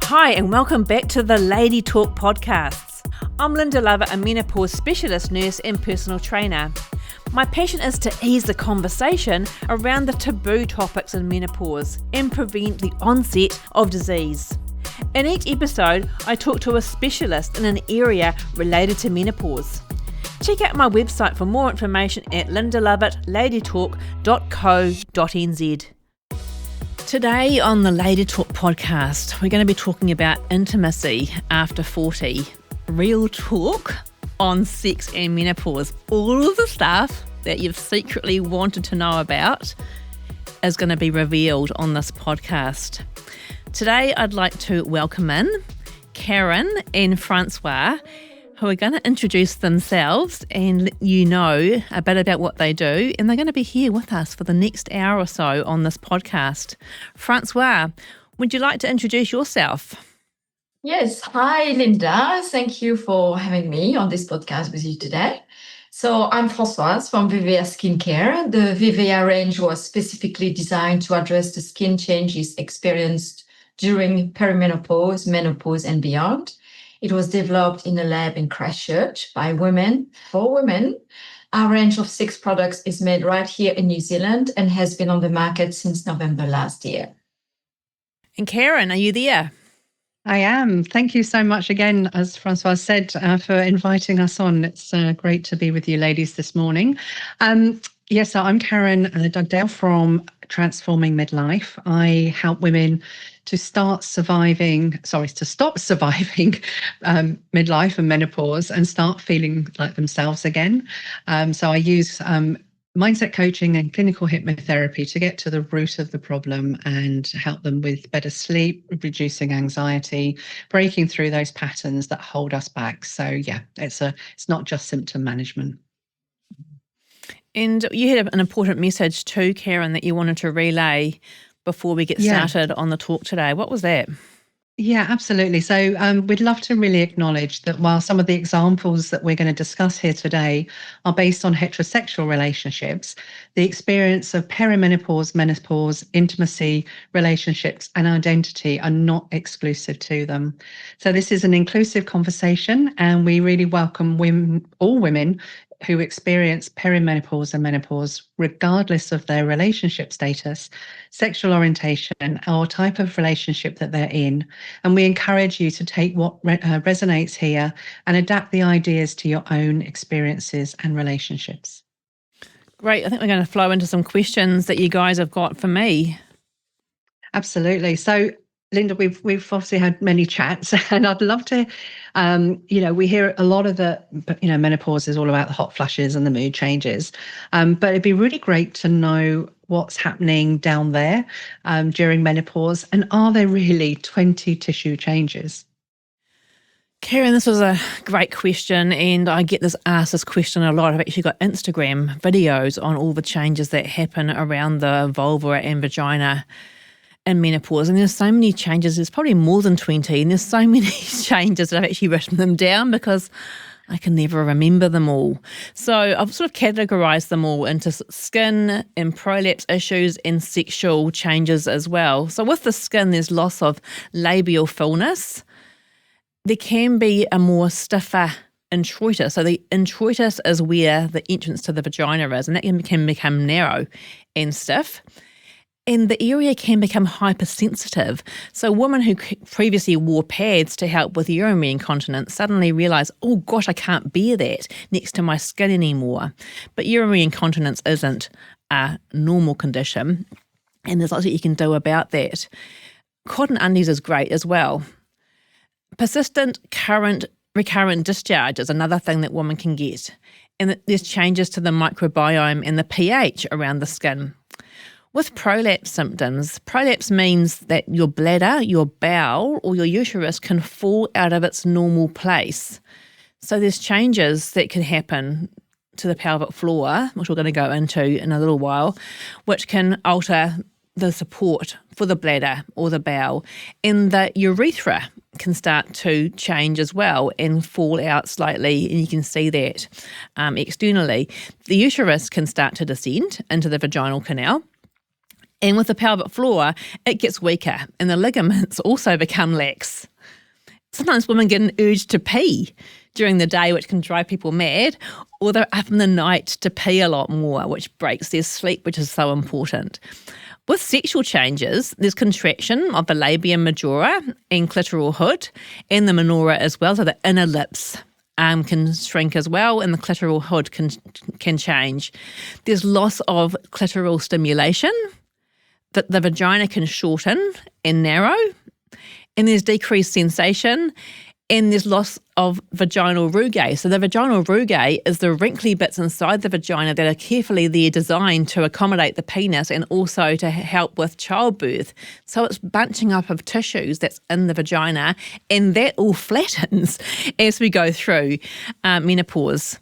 Hi, and welcome back to the Lady Talk podcasts. I'm Linda Lover, a menopause specialist nurse and personal trainer. My passion is to ease the conversation around the taboo topics in menopause and prevent the onset of disease. In each episode, I talk to a specialist in an area related to menopause. Check out my website for more information at lindalovittladytalk.co.nz. Today on the Lady Talk podcast, we're going to be talking about intimacy after 40. Real talk on sex and menopause. All of the stuff that you've secretly wanted to know about is going to be revealed on this podcast. Today, I'd like to welcome in Karen and Françoise, who are going to introduce themselves and let you know a bit about what they do. And they're going to be here with us for the next hour or so on this podcast. Françoise, would you like to introduce yourself? Yes. Hi, Linda. Thank you for having me on this podcast with you today. So I'm Françoise from Vivea Skincare. The Vivea range was specifically designed to address the skin changes experienced during perimenopause, menopause, and beyond. It was developed in a lab in Christchurch by women, for women. Our range of 6 products is made right here in New Zealand and has been on the market since November last year. And Karen, are you there? I am. Thank you so much again, as Françoise said, for inviting us on. It's great to be with you ladies this morning. Yes, so I'm Karen Dugdale from Transforming Midlife. I help women to stop surviving midlife and menopause and start feeling like themselves again. So I use mindset coaching and clinical hypnotherapy to get to the root of the problem and help them with better sleep, reducing anxiety, breaking through those patterns that hold us back. So yeah, it's not just symptom management. And you had an important message too, Karen, that you wanted to relay before we get started on the talk today. What was that? Yeah, absolutely. So we'd love to really acknowledge that while some of the examples that we're going to discuss here today are based on heterosexual relationships, the experience of perimenopause, menopause, intimacy, relationships, and identity are not exclusive to them. So this is an inclusive conversation, and we really welcome all women who experience perimenopause and menopause, regardless of their relationship status, sexual orientation, or type of relationship that they're in. And we encourage you to take what resonates here and adapt the ideas to your own experiences and relationships. Great. I think we're going to flow into some questions that you guys have got for me. Absolutely. So, Linda, we've obviously had many chats, and I'd love to, we hear a lot of menopause is all about the hot flushes and the mood changes, but it'd be really great to know what's happening down there during menopause, and are there really 20 tissue changes? Karen, this was a great question, and I get asked this question a lot. I've actually got Instagram videos on all the changes that happen around the vulva and vagina in menopause, and there's so many changes. There's probably more than 20, and there's so many changes that I've actually written them down because I can never remember them all. So I've sort of categorized them all into skin and prolapse issues and sexual changes as well. So with the skin, there's loss of labial fullness. There can be a more stiffer introitus. So the introitus is where the entrance to the vagina is, and that can become narrow and stiff. And the area can become hypersensitive. So women who previously wore pads to help with urinary incontinence suddenly realise, oh gosh, I can't bear that next to my skin anymore. But urinary incontinence isn't a normal condition, and there's lots that you can do about that. Cotton undies is great as well. Persistent, recurrent discharge is another thing that women can get. And there's changes to the microbiome and the pH around the skin. With prolapse symptoms, prolapse means that your bladder, your bowel, or your uterus can fall out of its normal place. So there's changes that can happen to the pelvic floor, which we're going to go into in a little while, which can alter the support for the bladder or the bowel. And the urethra can start to change as well and fall out slightly, and you can see that externally. The uterus can start to descend into the vaginal canal, And with the pelvic floor, it gets weaker and the ligaments also become lax. Sometimes women get an urge to pee during the day, which can drive people mad, or they're up in the night to pee a lot more, which breaks their sleep, which is so important. With sexual changes, there's contraction of the labia majora and clitoral hood and the minora as well, so the inner lips can shrink as well, and the clitoral hood can change. There's loss of clitoral stimulation, that the vagina can shorten and narrow, and there's decreased sensation, and there's loss of vaginal rugae. So the vaginal rugae is the wrinkly bits inside the vagina that are carefully there designed to accommodate the penis and also to help with childbirth. So it's bunching up of tissues that's in the vagina, and that all flattens as we go through menopause.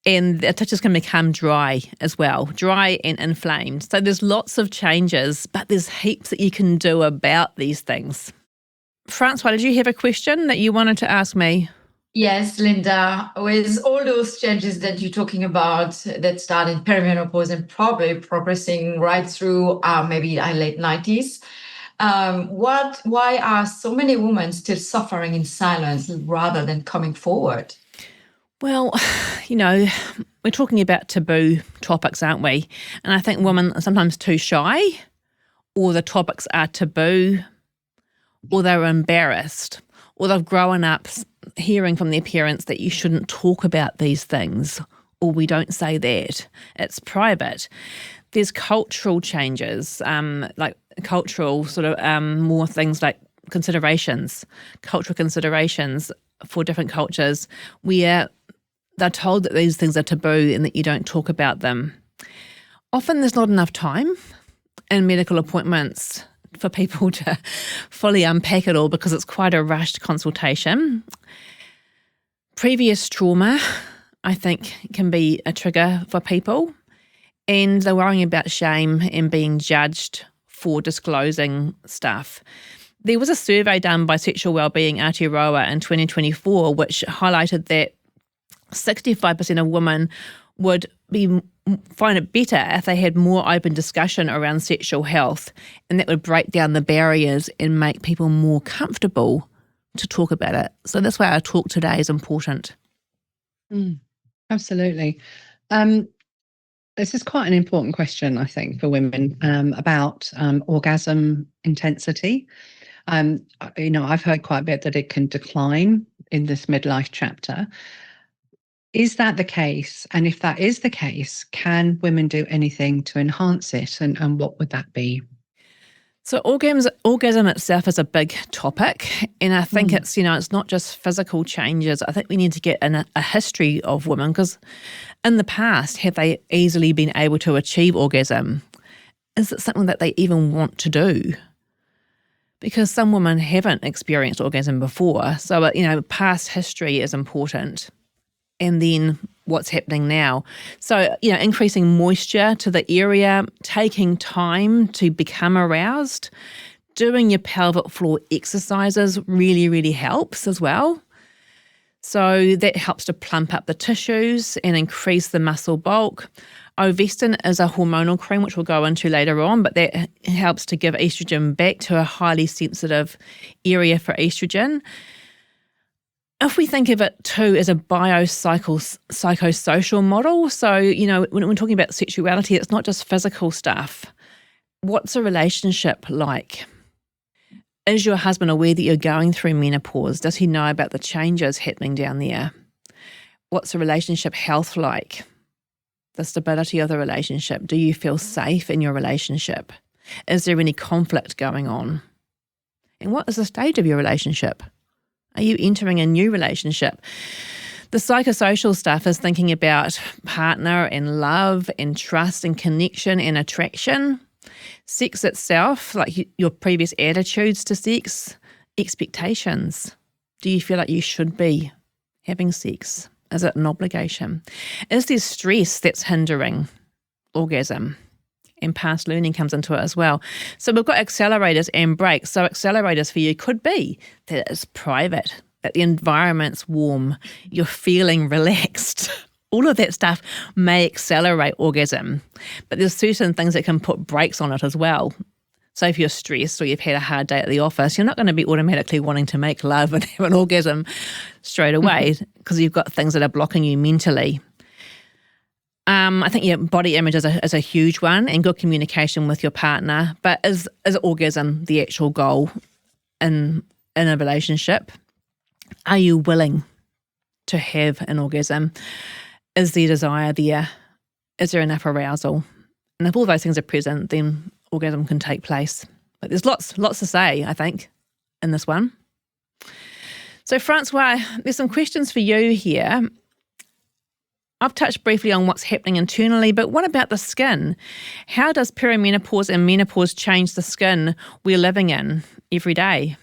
And the tissues can become dry as well, dry and inflamed. So there's lots of changes, but there's heaps that you can do about these things. Françoise, did you have a question that you wanted to ask me? Yes, Linda, with all those changes that you're talking about that start in perimenopause and probably progressing right through maybe late 90s, why are so many women still suffering in silence rather than coming forward? Well, we're talking about taboo topics, aren't we? And I think women are sometimes too shy, or the topics are taboo, or they're embarrassed, or they've grown up hearing from their parents that you shouldn't talk about these things, or we don't say that, it's private. There's cultural changes, like cultural sort of more things like cultural considerations for different cultures where they're told that these things are taboo and that you don't talk about them. Often there's not enough time in medical appointments for people to fully unpack it all because it's quite a rushed consultation. Previous trauma, I think, can be a trigger for people, and they're worrying about shame and being judged for disclosing stuff. There was a survey done by Sexual Wellbeing Aotearoa in 2024 which highlighted that 65% of women would find it better if they had more open discussion around sexual health, and that would break down the barriers and make people more comfortable to talk about it. So that's why our talk today is important. Absolutely. This is quite an important question, I think, for women about orgasm intensity. I've heard quite a bit that it can decline in this midlife chapter. Is that the case? And if that is the case, can women do anything to enhance it? And what would that be? So orgasm itself is a big topic, and I think it's not just physical changes. I think we need to get in a history of women, because in the past, have they easily been able to achieve orgasm? Is it something that they even want to do? Because some women haven't experienced orgasm before. So, past history is important. And then what's happening now. So, increasing moisture to the area, taking time to become aroused, doing your pelvic floor exercises really, really helps as well. So that helps to plump up the tissues and increase the muscle bulk. Ovestin is a hormonal cream, which we'll go into later on, but that helps to give estrogen back to a highly sensitive area for estrogen. If we think of it too as a psychosocial model, so, when we're talking about sexuality, it's not just physical stuff. What's a relationship like? Is your husband aware that you're going through menopause? Does he know about the changes happening down there? What's the relationship health like? The stability of the relationship. Do you feel safe in your relationship? Is there any conflict going on? And what is the stage of your relationship? Are you entering a new relationship? The psychosocial stuff is thinking about partner and love and trust and connection and attraction. Sex itself, like your previous attitudes to sex, expectations. Do you feel like you should be having sex? Is it an obligation? Is there stress that's hindering orgasm? And past learning comes into it as well. So we've got accelerators and brakes. So accelerators for you could be that it's private, that the environment's warm, you're feeling relaxed, All of that stuff may accelerate orgasm, but there's certain things that can put brakes on it as well. So if you're stressed or you've had a hard day at the office, you're not going to be automatically wanting to make love and have an orgasm straight away because you've got things that are blocking you mentally. I think body image is a huge one, and good communication with your partner. But is orgasm the actual goal in a relationship? Are you willing to have an orgasm? Is the desire there? Is there enough arousal? And if all those things are present, then orgasm can take place. But there's lots to say, I think, in this one. So, Françoise, there's some questions for you here. I've touched briefly on what's happening internally, but what about the skin? How does perimenopause and menopause change the skin we're living in every day?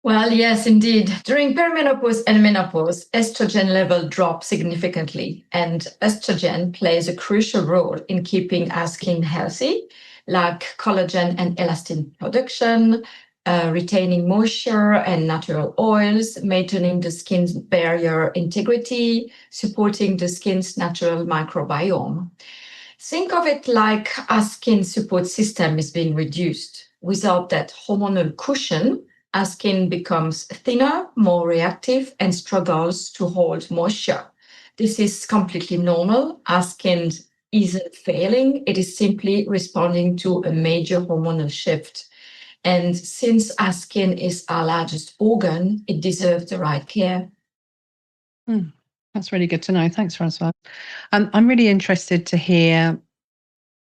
Well, yes, indeed. During perimenopause and menopause, estrogen level drops significantly, and estrogen plays a crucial role in keeping our skin healthy, like collagen and elastin production, retaining moisture and natural oils, maintaining the skin's barrier integrity, supporting the skin's natural microbiome. Think of it like our skin support system is being reduced. Without that hormonal cushion, our skin becomes thinner, more reactive, and struggles to hold moisture. This is completely normal. Our skin isn't failing. It is simply responding to a major hormonal shift. And since our skin is our largest organ, it deserves the right care. That's really good to know. Thanks, Françoise. I'm really interested to hear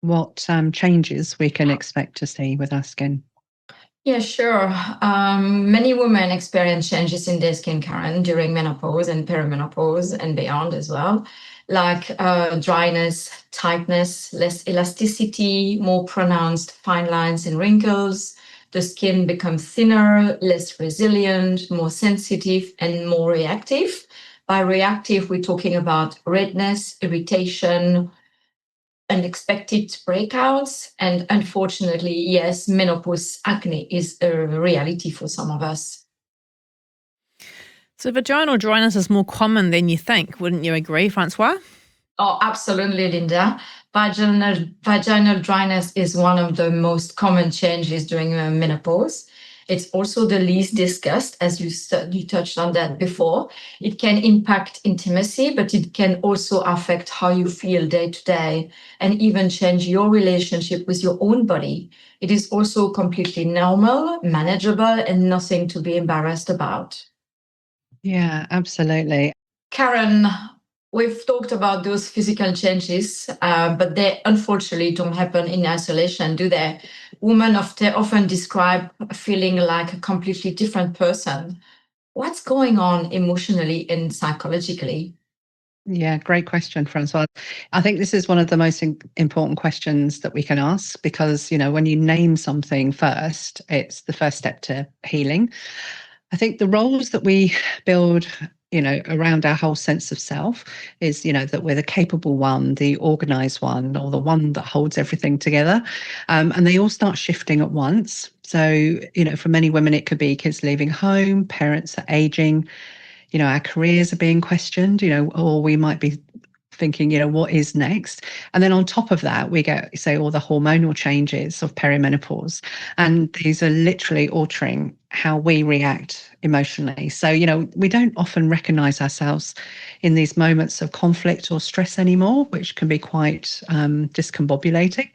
what changes we can expect to see with our skin. Yeah, sure. Many women experience changes in their skin, Karen, during menopause and perimenopause and beyond as well, like dryness, tightness, less elasticity, more pronounced fine lines and wrinkles. The skin becomes thinner, less resilient, more sensitive, and more reactive. By reactive, we're talking about redness, irritation, unexpected breakouts. And unfortunately, yes, menopause acne is a reality for some of us. So vaginal dryness is more common than you think, wouldn't you agree, Françoise? Oh, absolutely, Linda. Vaginal dryness is one of the most common changes during menopause. It's also the least discussed, as you touched on that before. It can impact intimacy, but it can also affect how you feel day to day and even change your relationship with your own body. It is also completely normal, manageable, and nothing to be embarrassed about. Yeah, absolutely. Karen, we've talked about those physical changes, but they unfortunately don't happen in isolation, do they? Women often describe feeling like a completely different person. What's going on emotionally and psychologically? Yeah, great question, Françoise. I think this is one of the most important questions that we can ask because, when you name something first, it's the first step to healing. I think the roles that we build, around our whole sense of self is, that we're the capable one, the organized one, or the one that holds everything together. And they all start shifting at once. So, for many women, it could be kids leaving home, parents are aging, our careers are being questioned, or we might be thinking, what is next? And then on top of that, we get, say, all the hormonal changes of perimenopause. And these are literally altering how we react emotionally. So, we don't often recognize ourselves in these moments of conflict or stress anymore, which can be quite discombobulating.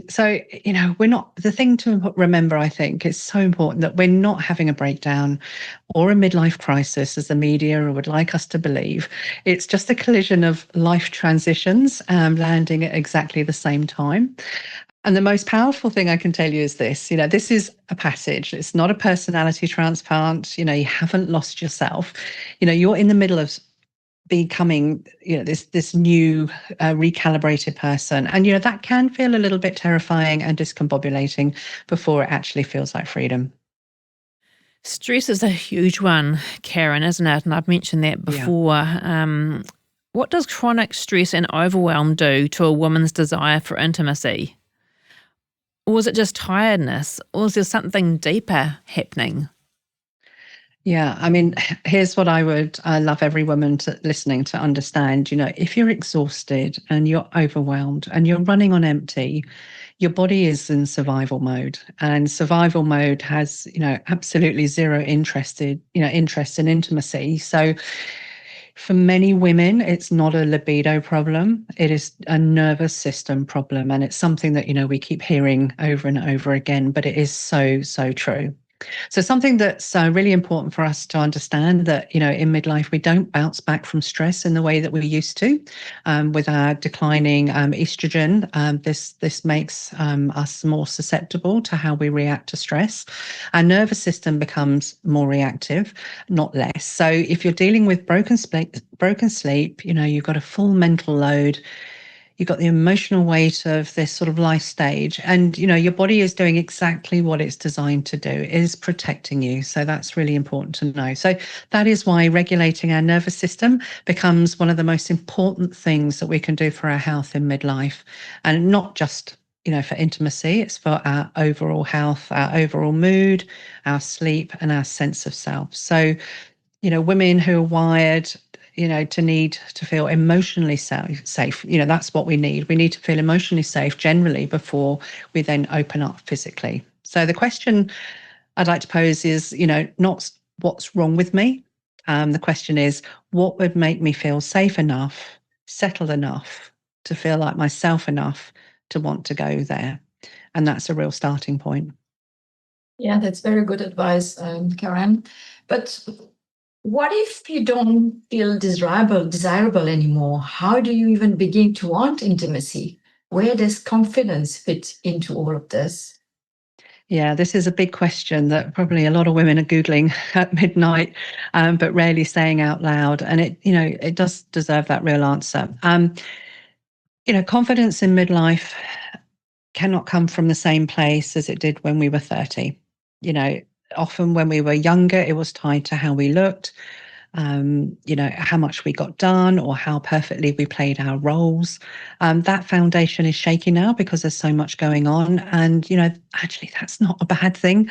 So, we're not, the thing to remember, I think, is so important that we're not having a breakdown or a midlife crisis, as the media would like us to believe. It's just a collision of life transitions landing at exactly the same time. And the most powerful thing I can tell you is this, this is a passage. It's not a personality transplant. You haven't lost yourself. You're in the middle of becoming, this new recalibrated person. And, that can feel a little bit terrifying and discombobulating before it actually feels like freedom. Stress is a huge one, Karen, isn't it? And I've mentioned that before. Yeah. What does chronic stress and overwhelm do to a woman's desire for intimacy? Or is it just tiredness? Or is there something deeper happening? Yeah, I mean, here's what I love every woman listening to understand. If you're exhausted and you're overwhelmed and you're running on empty, your body is in survival mode, and survival mode has, absolutely zero interest in intimacy. So for many women, it's not a libido problem. It is a nervous system problem. And it's something that, we keep hearing over and over again, but it is so, so true. So something that's really important for us to understand that, in midlife, we don't bounce back from stress in the way that we used to with our declining estrogen. This makes us more susceptible to how we react to stress. Our nervous system becomes more reactive, not less. So if you're dealing with broken sleep, you've got a full mental load. You've got the emotional weight of this sort of life stage, and your body is doing exactly what it's designed to do. It is protecting you. So that's really important to know. So that is why regulating our nervous system becomes one of the most important things that we can do for our health in midlife, and not just for intimacy. It's for our overall health, our overall mood, our sleep, and our sense of self. So women who are wired to need to feel emotionally safe. That's what we need. We need to feel emotionally safe generally before we then open up physically. So the question I'd like to pose is, not what's wrong with me. The question is, what would make me feel safe enough, settled enough to feel like myself enough to want to go there? And that's a real starting point. Yeah, that's very good advice, Karen. But what if you don't feel desirable anymore? How do you even begin to want intimacy? Where does confidence fit into all of this? Yeah, this is a big question that probably a lot of women are Googling at midnight, but rarely saying out loud. And it does deserve that real answer. Confidence in midlife cannot come from the same place as it did when we were 30. Often when we were younger, it was tied to how we looked, how much we got done or how perfectly we played our roles. That foundation is shaky now because there's so much going on. And, actually, that's not a bad thing.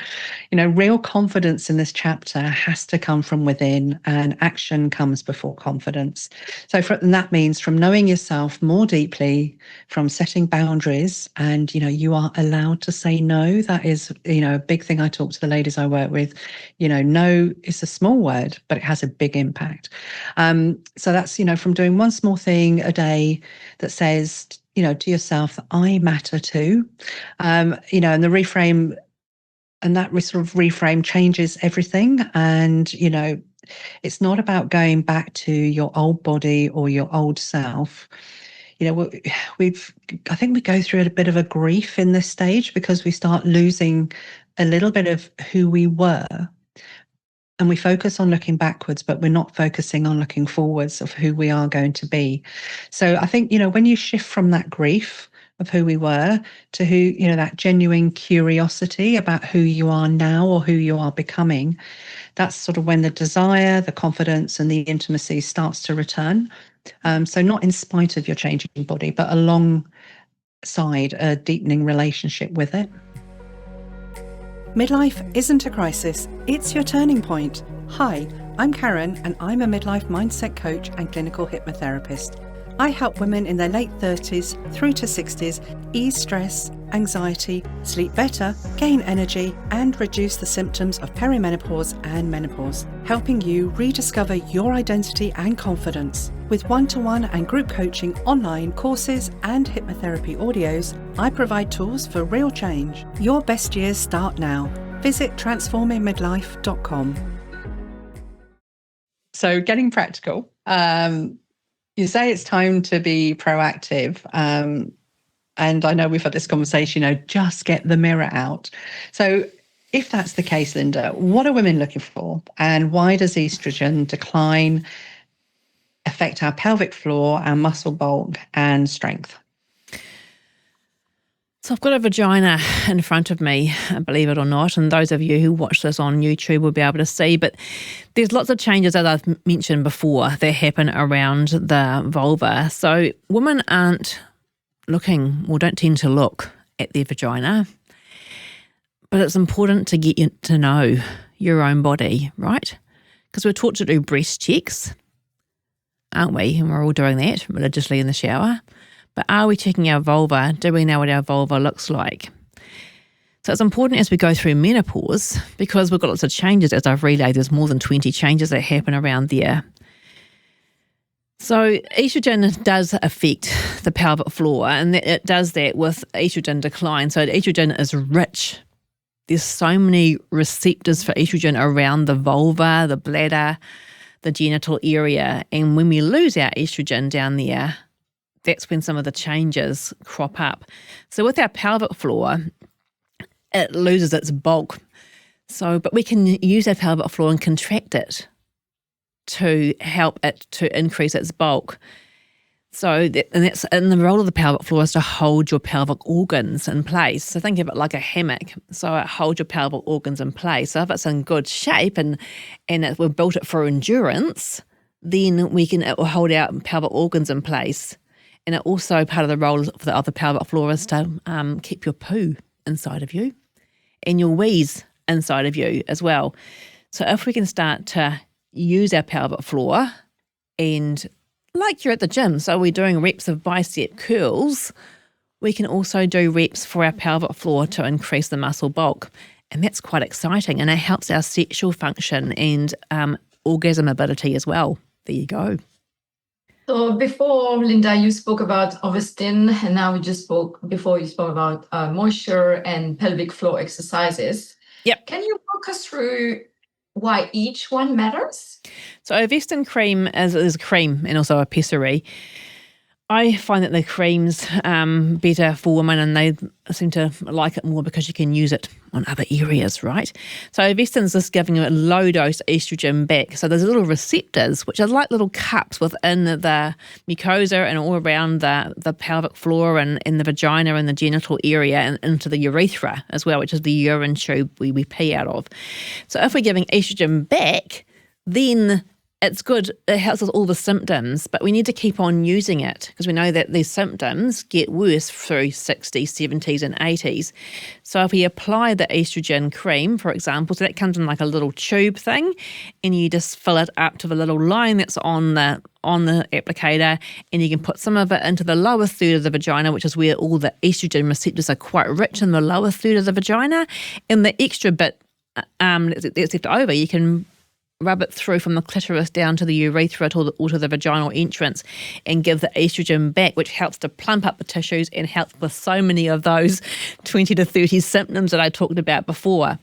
Real confidence in this chapter has to come from within, and action comes before confidence. So and that means from knowing yourself more deeply, from setting boundaries, and, you are allowed to say no. That is, a big thing I talk to the ladies I work with. No is a small word, but it has a big impact. So that's, from doing one small thing a day that says, to yourself, I matter too. And the reframe, and that sort of reframe changes everything. And, it's not about going back to your old body or your old self. I think we go through a bit of a grief in this stage because we start losing a little bit of who we were. And we focus on looking backwards, but we're not focusing on looking forwards of who we are going to be. So I think, when you shift from that grief of who we were to who, that genuine curiosity about who you are now or who you are becoming, that's sort of when the desire, the confidence, and the intimacy starts to return. So not in spite of your changing body, but alongside a deepening relationship with it. Midlife isn't a crisis, it's your turning point. Hi, I'm Karen and I'm a midlife mindset coach and clinical hypnotherapist. I help women in their late 30s through to 60s ease stress, anxiety, sleep better, gain energy, and reduce the symptoms of perimenopause and menopause, helping you rediscover your identity and confidence. With one-to-one and group coaching, online courses, and hypnotherapy audios, I provide tools for real change. Your best years start now. Visit transformingmidlife.com. So getting practical. You say it's time to be proactive. And I know we've had this conversation, just get the mirror out. So if that's the case, Linda, what are women looking for? And why does estrogen decline affect our pelvic floor, our muscle bulk, and strength? So I've got a vagina in front of me, believe it or not, and those of you who watch this on YouTube will be able to see, but there's lots of changes that I've mentioned before that happen around the vulva. So women don't tend to look at their vagina, but it's important to get you to know your own body, right? Because we're taught to do breast checks, aren't we? And we're all doing that religiously in the shower. But are we checking our vulva? Do we know what our vulva looks like? So it's important as we go through menopause, because we've got lots of changes, as I've relayed, there's more than 20 changes that happen around there. So estrogen does affect the pelvic floor, and it does that with estrogen decline. So estrogen is rich. There's so many receptors for estrogen around the vulva, the bladder, the genital area. And when we lose our estrogen down there, that's when some of the changes crop up. So with our pelvic floor, it loses its bulk. But we can use our pelvic floor and contract it to help it to increase its bulk. And the role of the pelvic floor is to hold your pelvic organs in place. So think of it like a hammock. So it holds your pelvic organs in place. So if it's in good shape and we've built it for endurance, then it will hold our pelvic organs in place. And it also, part of the role of the pelvic floor is to keep your poo inside of you and your wheeze inside of you as well. So if we can start to use our pelvic floor, and like you're at the gym, so we're doing reps of bicep curls, we can also do reps for our pelvic floor to increase the muscle bulk. And that's quite exciting, and it helps our sexual function and orgasm ability as well. There you go. So before, Linda, you spoke about Ovestin, and now you spoke about moisture and pelvic floor exercises. Yep. Can you walk us through why each one matters? So Ovestin cream is a cream and also a pessary. I find that the cream's better for women, and they seem to like it more because you can use it on other areas, right? So Ovestin's just giving a low dose estrogen back. So there's little receptors, which are like little cups within the mucosa and all around the pelvic floor and in the vagina and the genital area and into the urethra as well, which is the urine tube we pee out of. So if we're giving estrogen back, then it's good. It helps with all the symptoms, but we need to keep on using it because we know that these symptoms get worse through 60s, 70s and 80s. So if we apply the estrogen cream, for example, so that comes in like a little tube thing, and you just fill it up to the little line that's on the applicator, and you can put some of it into the lower third of the vagina, which is where all the estrogen receptors are quite rich in the lower third of the vagina, and the extra bit that's left over, you can rub it through from the clitoris down to the urethra or to the vaginal entrance and give the estrogen back, which helps to plump up the tissues and helps with so many of those 20 to 30 symptoms that I talked about before.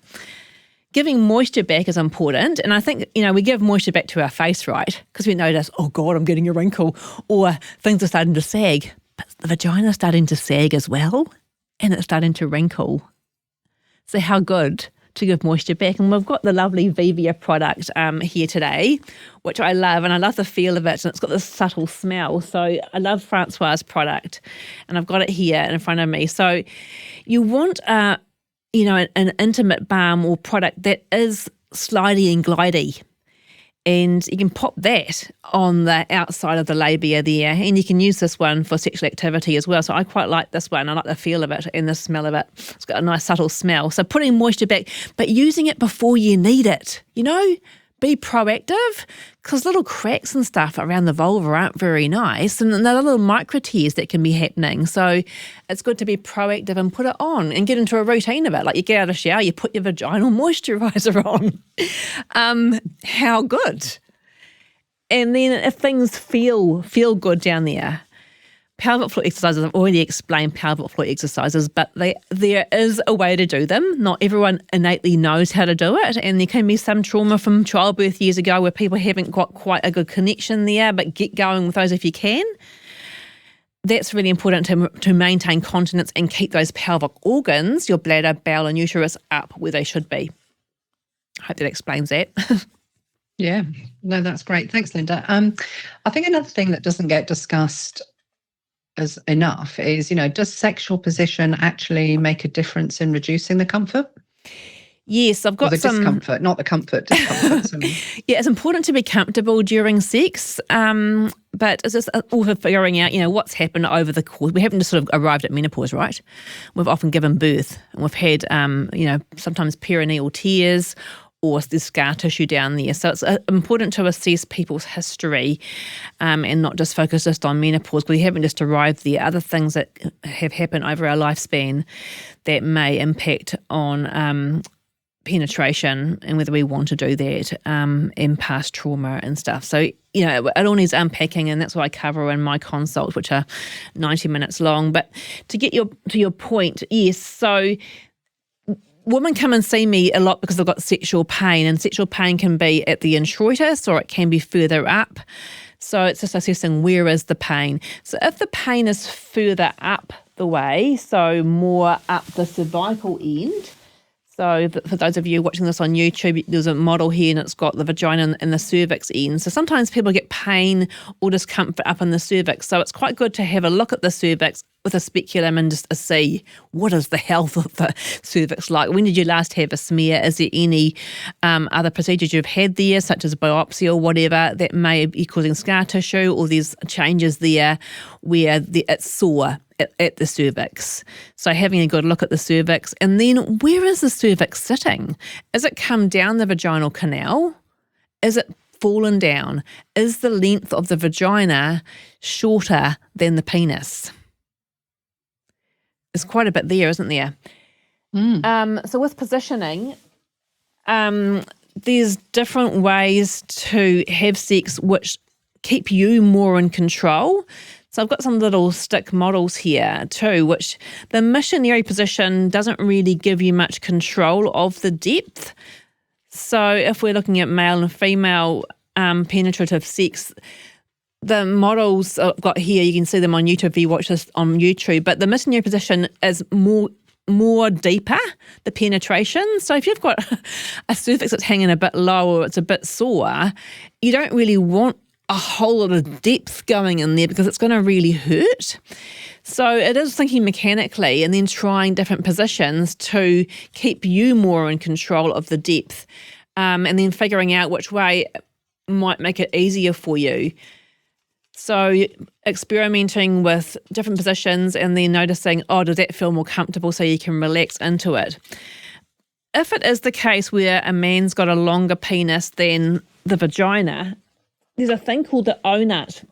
Giving moisture back is important, and I think, we give moisture back to our face, right? Because we notice, oh God, I'm getting a wrinkle, or things are starting to sag. But the vagina's starting to sag as well, and it's starting to wrinkle. So how good to give moisture back. And we've got the lovely Vivea product here today, which I love, and I love the feel of it, and it's got this subtle smell. So I love Françoise product, and I've got it here in front of me. So you want an intimate balm or product that is slidey and glidey, and you can pop that on the outside of the labia there, and you can use this one for sexual activity as well. So I quite like this one. I like the feel of it and the smell of it. It's got a nice subtle smell. So putting moisture back, but using it before you need it, be proactive, because little cracks and stuff around the vulva aren't very nice, and there are little micro tears that can be happening. So it's good to be proactive and put it on and get into a routine of it. Like you get out of the shower, you put your vaginal moisturiser on. How good. And then if things feel good down there, pelvic floor exercises, I've already explained pelvic floor exercises, but there is a way to do them. Not everyone innately knows how to do it, and there can be some trauma from childbirth years ago where people haven't got quite a good connection there, but get going with those if you can. That's really important to maintain continence and keep those pelvic organs, your bladder, bowel and uterus, up where they should be. I hope that explains that. Yeah, no, that's great. Thanks, Linda. I think another thing that doesn't get discussed as enough is, does sexual position actually make a difference in reducing the comfort? Yes, I've got some discomfort, not the comfort, discomfort. Yeah, it's important to be comfortable during sex, but it's just also figuring out, what's happened over the course. We haven't just sort of arrived at menopause, right? We've often given birth, and we've had, sometimes perineal tears, or there's scar tissue down there. So it's important to assess people's history and not just focus just on menopause, because we haven't just arrived there. Other things that have happened over our lifespan that may impact on penetration and whether we want to do that, and past trauma and stuff. So, it all needs unpacking, and that's what I cover in my consults, which are 90 minutes long. But to get to your point, yes, so women come and see me a lot because they've got sexual pain, and sexual pain can be at the introitus or it can be further up. So it's just assessing where is the pain. So if the pain is further up the way, so more up the cervical end, so for those of you watching this on YouTube, there's a model here and it's got the vagina and the cervix end. So sometimes people get pain or discomfort up in the cervix. So it's quite good to have a look at the cervix with a speculum and just to see what is the health of the cervix like. When did you last have a smear? Is there any other procedures you've had there, such as biopsy or whatever, that may be causing scar tissue, or there's changes there where it's sore at the cervix. So having a good look at the cervix. And then where is the cervix sitting? Is it come down the vaginal canal? Is it fallen down? Is the length of the vagina shorter than the penis? There's quite a bit there, isn't there? So with positioning, there's different ways to have sex which keep you more in control. So I've got some little stick models here too, which the missionary position doesn't really give you much control of the depth. So if we're looking at male and female penetrative sex, the models I've got here, you can see them on YouTube if you watch this on YouTube, but the missionary position is more deeper, the penetration. So if you've got a cervix that's hanging a bit low or it's a bit sore, you don't really want a whole lot of depth going in there because it's going to really hurt. So it is thinking mechanically and then trying different positions to keep you more in control of the depth, and then figuring out which way might make it easier for you. So experimenting with different positions and then noticing, does that feel more comfortable, so you can relax into it. If it is the case where a man's got a longer penis than the vagina, there's a thing called the O-nut,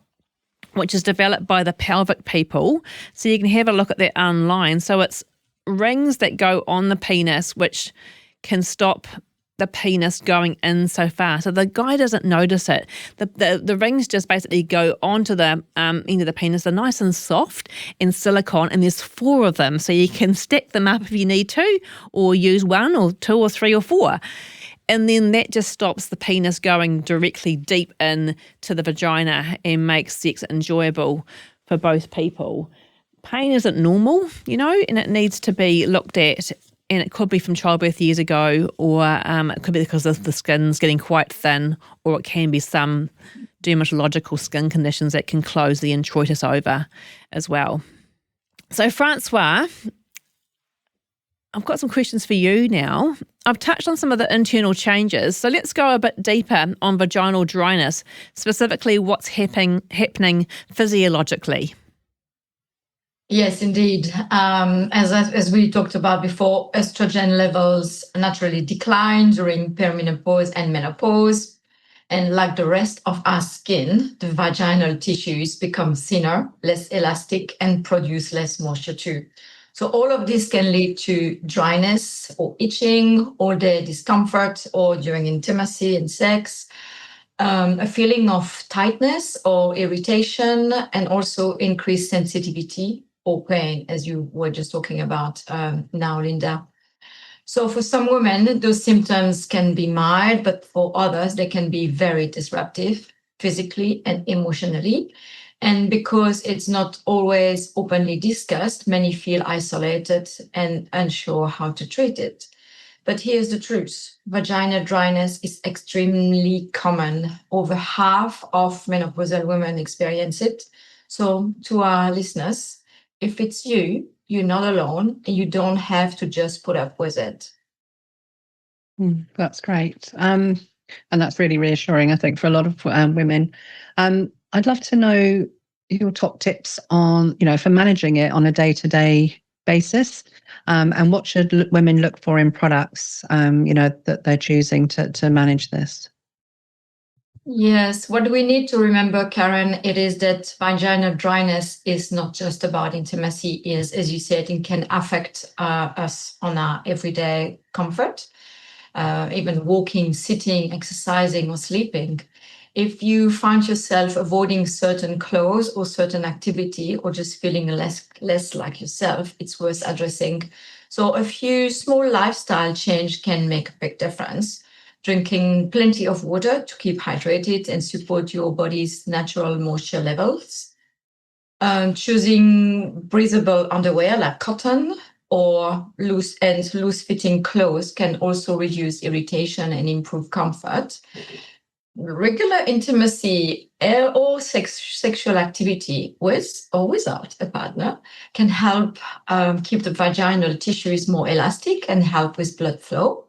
which is developed by the pelvic people. So you can have a look at that online. So it's rings that go on the penis, which can stop the penis going in so far. So the guy doesn't notice it. The rings just basically go onto the end of the penis. They're nice and soft and silicone, and there's 4 of them. So you can stack them up if you need to, or use 1 or 2 or 3 or 4. And then that just stops the penis going directly deep in to the vagina and makes sex enjoyable for both people. Pain isn't normal, and it needs to be looked at. And it could be from childbirth years ago, or it could be because the skin's getting quite thin, or it can be some dermatological skin conditions that can close the introitus over as well. So Françoise, I've got some questions for you now. I've touched on some of the internal changes, so let's go a bit deeper on vaginal dryness, specifically what's happening physiologically. Yes, indeed. As we talked about before, estrogen levels naturally decline during perimenopause and menopause. And like the rest of our skin, the vaginal tissues become thinner, less elastic, and produce less moisture too. So all of this can lead to dryness or itching, all-day discomfort, or during intimacy and sex, a feeling of tightness or irritation, and also increased sensitivity or pain, as you were just talking about now, Linda. So for some women, those symptoms can be mild, but for others, they can be very disruptive physically and emotionally. And because it's not always openly discussed, many feel isolated and unsure how to treat it. But here's the truth. Vaginal dryness is extremely common. Over half of menopausal women experience it. So to our listeners, if it's you, you're not alone, and you don't have to just put up with it. That's great. And that's really reassuring, I think, for a lot of women. I'd love to know your top tips on, for managing it on a day-to-day basis? And what should women look for in products, that they're choosing to manage this? Yes, what we need to remember, Karen, it is that vaginal dryness is not just about intimacy. Is, as you said, it can affect us on our everyday comfort, even walking, sitting, exercising, or sleeping. If you find yourself avoiding certain clothes or certain activity, or just feeling less like yourself, it's worth addressing. So a few small lifestyle change can make a big difference. Drinking plenty of water to keep hydrated and support your body's natural moisture levels. Choosing breathable underwear like cotton or loose-fitting clothes can also reduce irritation and improve comfort. Regular intimacy or sexual activity with or without a partner can help keep the vaginal tissues more elastic and help with blood flow.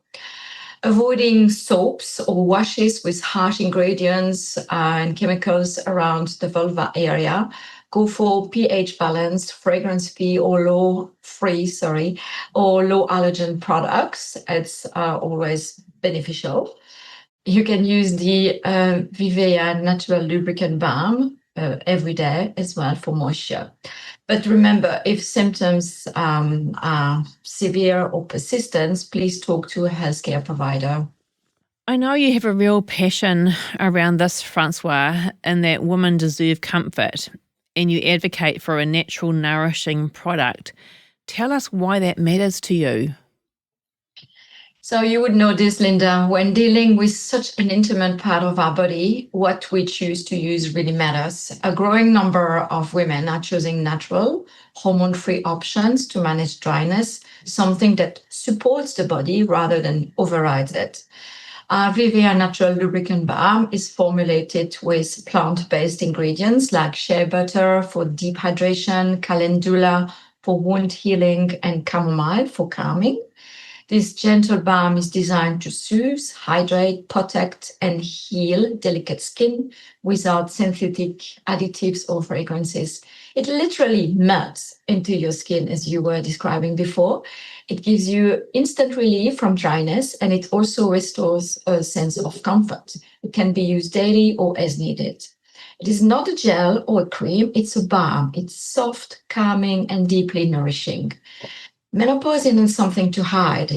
Avoiding soaps or washes with harsh ingredients and chemicals around the vulva area. Go for pH balanced, fragrance-free or low allergen products. It's always beneficial. You can use the Vivea natural lubricant balm every day as well for moisture. But remember, if symptoms are severe or persistent, please talk to a healthcare provider. I know you have a real passion around this, Françoise, and that women deserve comfort, and you advocate for a natural, nourishing product. Tell us why that matters to you. So you would know this, Linda, when dealing with such an intimate part of our body, what we choose to use really matters. A growing number of women are choosing natural, hormone-free options to manage dryness, something that supports the body rather than overrides it. Our Vivea natural lubricant balm is formulated with plant-based ingredients like shea butter for deep hydration, calendula for wound healing, and chamomile for calming. This gentle balm is designed to soothe, hydrate, protect, and heal delicate skin without synthetic additives or fragrances. It literally melts into your skin, as you were describing before. It gives you instant relief from dryness, and it also restores a sense of comfort. It can be used daily or as needed. It is not a gel or a cream, it's a balm. It's soft, calming, and deeply nourishing. Menopause isn't something to hide,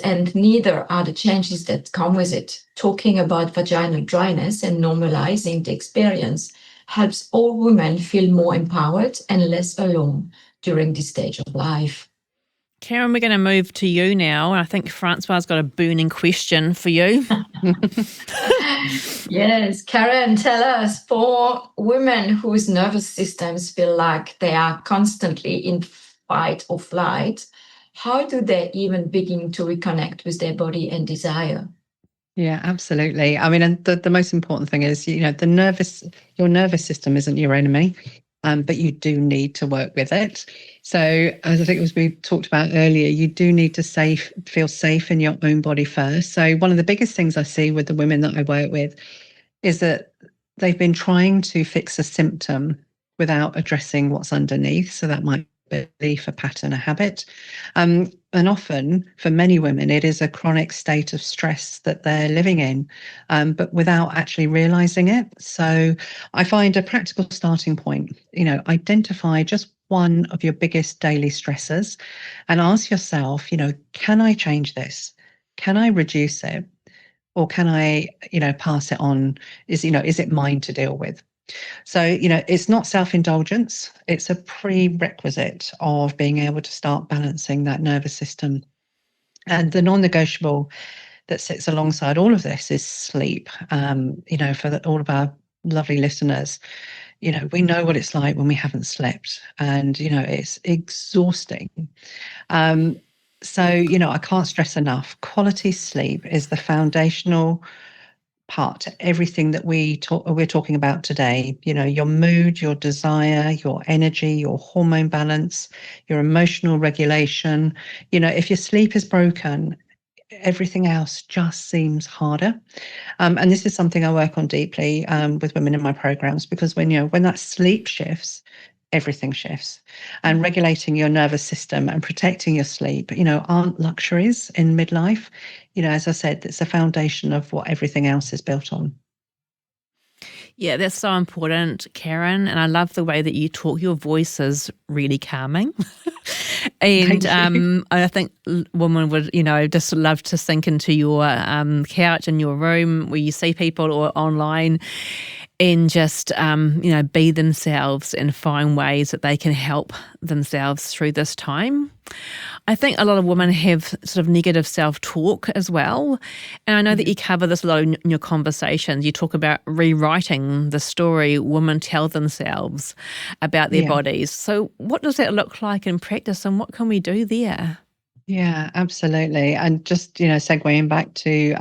and neither are the changes that come with it. Talking about vaginal dryness and normalizing the experience helps all women feel more empowered and less alone during this stage of life. Karen, we're going to move to you now. I think Françoise got a burning question for you. Yes, Karen, tell us, for women whose nervous systems feel like they are constantly in fight or flight, how do they even begin to reconnect with their body and desire? Yeah, absolutely. I mean, and the most important thing is, your nervous system isn't your enemy, but you do need to work with it. So, as I think as we talked about earlier, you do need to feel safe in your own body first. So, one of the biggest things I see with the women that I work with is that they've been trying to fix a symptom without addressing what's underneath. So that might be a belief, a pattern, a habit. And often for many women, it is a chronic state of stress that they're living in, but without actually realizing it. So I find a practical starting point, identify just one of your biggest daily stressors and ask yourself, can I change this? Can I reduce it? Or can I, pass it on? Is it mine to deal with? So, it's not self-indulgence. It's a prerequisite of being able to start balancing that nervous system. And the non-negotiable that sits alongside all of this is sleep. For all of our lovely listeners, we know what it's like when we haven't slept, and, it's exhausting. So, I can't stress enough, quality sleep is the foundational part to everything that we're talking about today. Your mood, your desire, your energy, your hormone balance, your emotional regulation. If your sleep is broken, everything else just seems harder. And this is something I work on deeply with women in my programs, because when that sleep shifts, everything shifts. And regulating your nervous system and protecting your sleep, aren't luxuries in midlife. As I said, it's the foundation of what everything else is built on. Yeah, that's so important, Karen. And I love the way that you talk. Your voice is really calming. And I think women would, just love to sink into your couch in your room where you see people or online and just, be themselves and find ways that they can help themselves through this time. I think a lot of women have sort of negative self-talk as well. And I know that you cover this a lot in your conversations. You talk about rewriting the story women tell themselves about their bodies. So what does that look like in practice and what can we do there? Yeah, absolutely. And just, segueing back to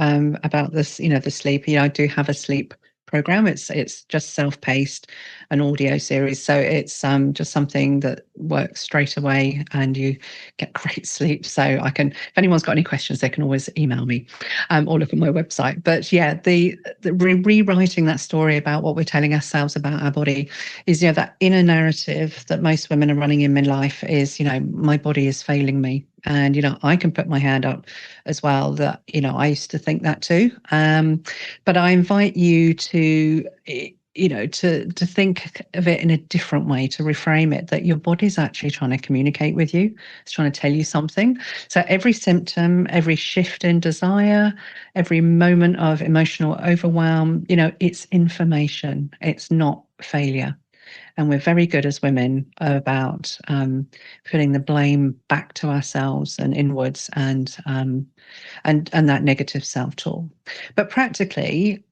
about this, the sleep, I do have a sleep program. It's just self-paced, an audio series. So it's just something that works straight away and you get great sleep. So I can, if anyone's got any questions, they can always email me or look at my website. But yeah, the rewriting that story about what we're telling ourselves about our body is, that inner narrative that most women are running in midlife is, my body is failing me. And, I can put my hand up as well that, I used to think that too. But I invite you to, to think of it in a different way, to reframe it, that your body's actually trying to communicate with you. It's trying to tell you something. So every symptom, every shift in desire, every moment of emotional overwhelm, it's information. It's not failure. And we're very good as women about putting the blame back to ourselves and inwards and that negative self-talk. But practically,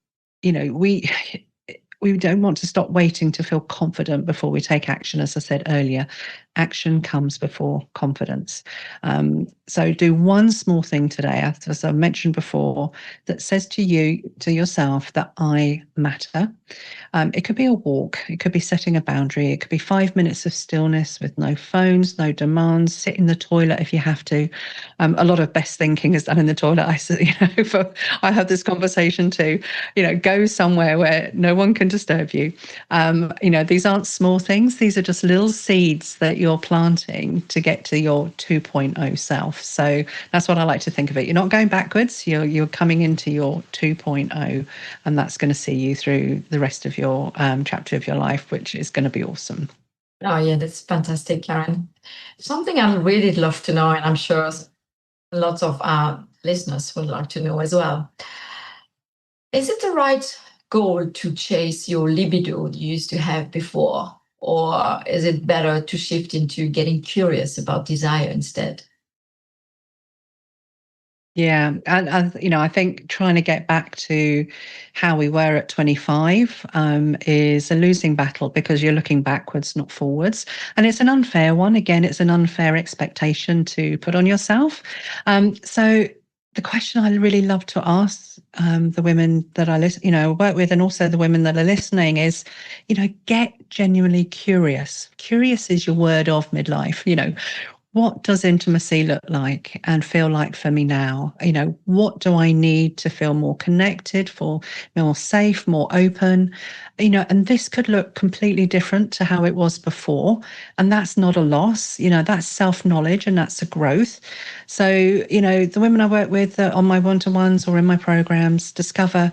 we don't want to stop waiting to feel confident before we take action. As I said earlier, action comes before confidence. So do one small thing today, as I mentioned before, that says to yourself that I matter. It could be a walk. It could be setting a boundary. It could be 5 minutes of stillness with no phones, no demands. Sit in the toilet if you have to. A lot of best thinking is done in the toilet. I have this conversation too. Go somewhere where no one can disturb you. These aren't small things. These are just little seeds that you're planting to get to your 2.0 self. So that's what I like to think of it. You're not going backwards. You're coming into your 2.0, and that's going to see you through the rest of your chapter of your life, which is going to be awesome. Oh, yeah, that's fantastic, Karen. Something I'd really love to know, and I'm sure lots of our listeners would like to know as well. Is it the right goal to chase your libido you used to have before? Or is it better to shift into getting curious about desire instead? Yeah, and I think trying to get back to how we were at 25 is a losing battle because you're looking backwards, not forwards, and it's an unfair one. Again, it's an unfair expectation to put on yourself. So the question I really love to ask the women that I work with, and also the women that are listening, is, get genuinely curious. Curious is your word of midlife. What does intimacy look like and feel like for me now? What do I need to feel more connected, for more safe, more open? And this could look completely different to how it was before. And that's not a loss. That's self-knowledge and that's a growth. So, the women I work with on my one-to-ones or in my programs discover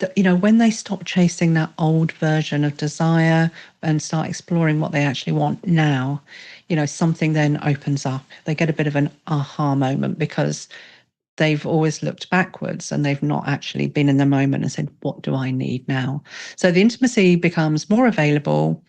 that, when they stop chasing that old version of desire and start exploring what they actually want now, something then opens up. They get a bit of an aha moment because they've always looked backwards and they've not actually been in the moment and said, what do I need now? So the intimacy becomes more available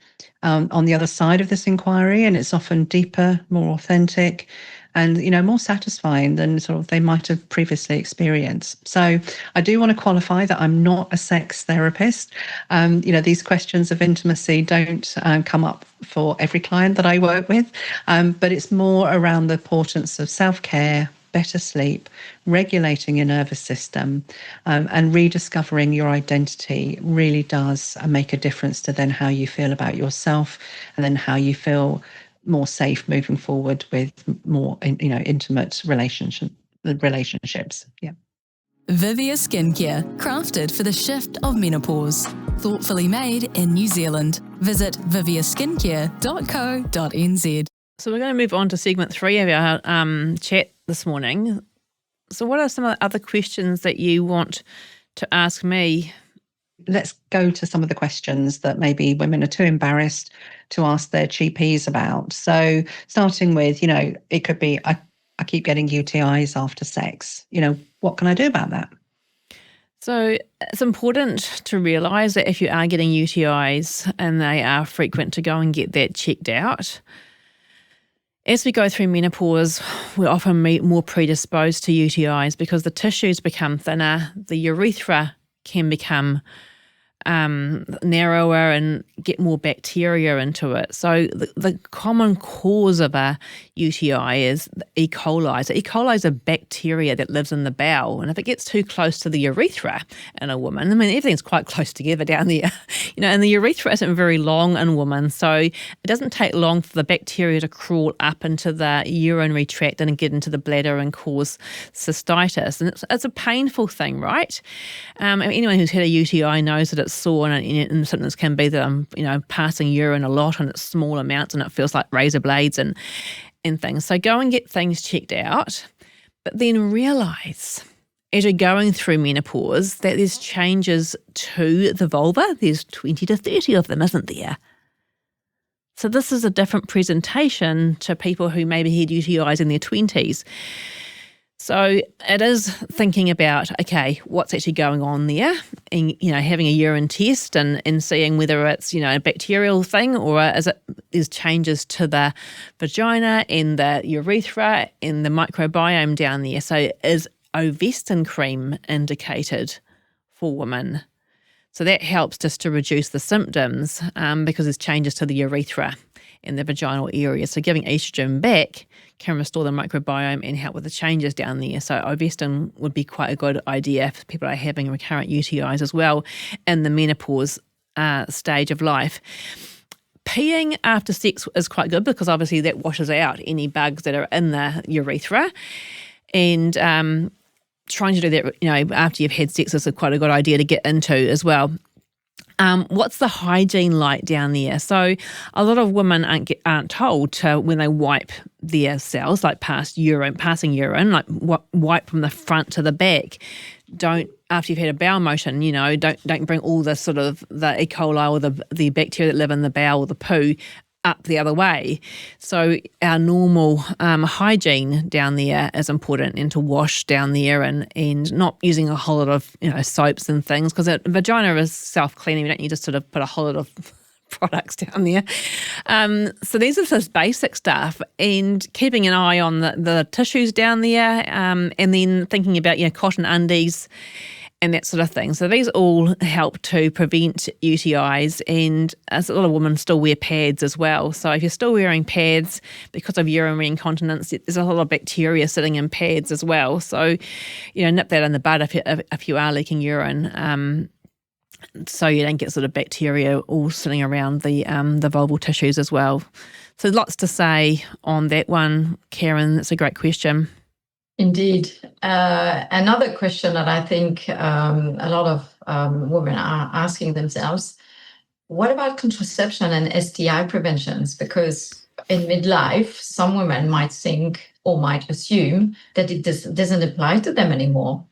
on the other side of this inquiry, and it's often deeper, more authentic, and more satisfying than sort of they might have previously experienced. So I do want to qualify that I'm not a sex therapist. These questions of intimacy don't come up for every client that I work with, but it's more around the importance of self-care, better sleep, regulating your nervous system, and rediscovering your identity really does make a difference to then how you feel about yourself, and then how you feel more safe moving forward with more intimate relationships. Yeah. Vivea skincare, crafted for the shift of menopause. Thoughtfully made in New Zealand. Visit viveaskincare.co.nz. So we're going to move on to segment 3 of our chat this morning. So what are some of the other questions that you want to ask me? Let's go to some of the questions that maybe women are too embarrassed to ask their GPs about. So starting with, it could be, I keep getting UTIs after sex. What can I do about that? So it's important to realise that if you are getting UTIs and they are frequent, to go and get that checked out. As we go through menopause, we're often more predisposed to UTIs because the tissues become thinner, the urethra can become narrower and get more bacteria into it. So the common cause of a UTI is E. coli. So E. coli is a bacteria that lives in the bowel, and if it gets too close to the urethra in a woman, everything's quite close together down there, and the urethra isn't very long in women, so it doesn't take long for the bacteria to crawl up into the urinary tract and get into the bladder and cause cystitis. And it's a painful thing, right? Anyone who's had a UTI knows that it's sore, and symptoms can be that I'm, passing urine a lot and it's small amounts and it feels like razor blades and things. So go and get things checked out, but then realise as you're going through menopause that there's changes to the vulva. There's 20 to 30 of them, isn't there? So this is a different presentation to people who maybe had UTIs in their 20s. So it is thinking about, okay, what's actually going on there, and having a urine test and seeing whether it's a bacterial thing, or there's changes to the vagina and the urethra and the microbiome down there. So is Ovestin cream indicated for women? So that helps just to reduce the symptoms because there's changes to the urethra in the vaginal area. So giving estrogen back can restore the microbiome and help with the changes down there. So Ovestin would be quite a good idea for people who are having recurrent UTIs as well in the menopause stage of life. Peeing after sex is quite good because obviously that washes out any bugs that are in the urethra. And trying to do that, after you've had sex is quite a good idea to get into as well. What's the hygiene like down there? So a lot of women aren't told to, when they wipe their cells, like passing urine, like wipe from the front to the back. Don't, after you've had a bowel motion, don't bring all the sort of the E. coli or the bacteria that live in the bowel or the poo up the other way. So our normal hygiene down there is important, and to wash down there and not using a whole lot of soaps and things, because a vagina is self-cleaning. We don't need to sort of put a whole lot of products down there. So these are just basic stuff, and keeping an eye on the tissues down there, and then thinking about cotton undies and that sort of thing. So these all help to prevent UTIs, and as a lot of women still wear pads as well. So if you're still wearing pads because of urinary incontinence, there's a lot of bacteria sitting in pads as well. So, nip that in the bud if you are leaking urine, so you don't get sort of bacteria all sitting around the vulval tissues as well. So lots to say on that one, Karen. That's a great question. Indeed. Another question that I think a lot of women are asking themselves, what about contraception and STI preventions? Because in midlife, some women might think or might assume that it doesn't apply to them anymore.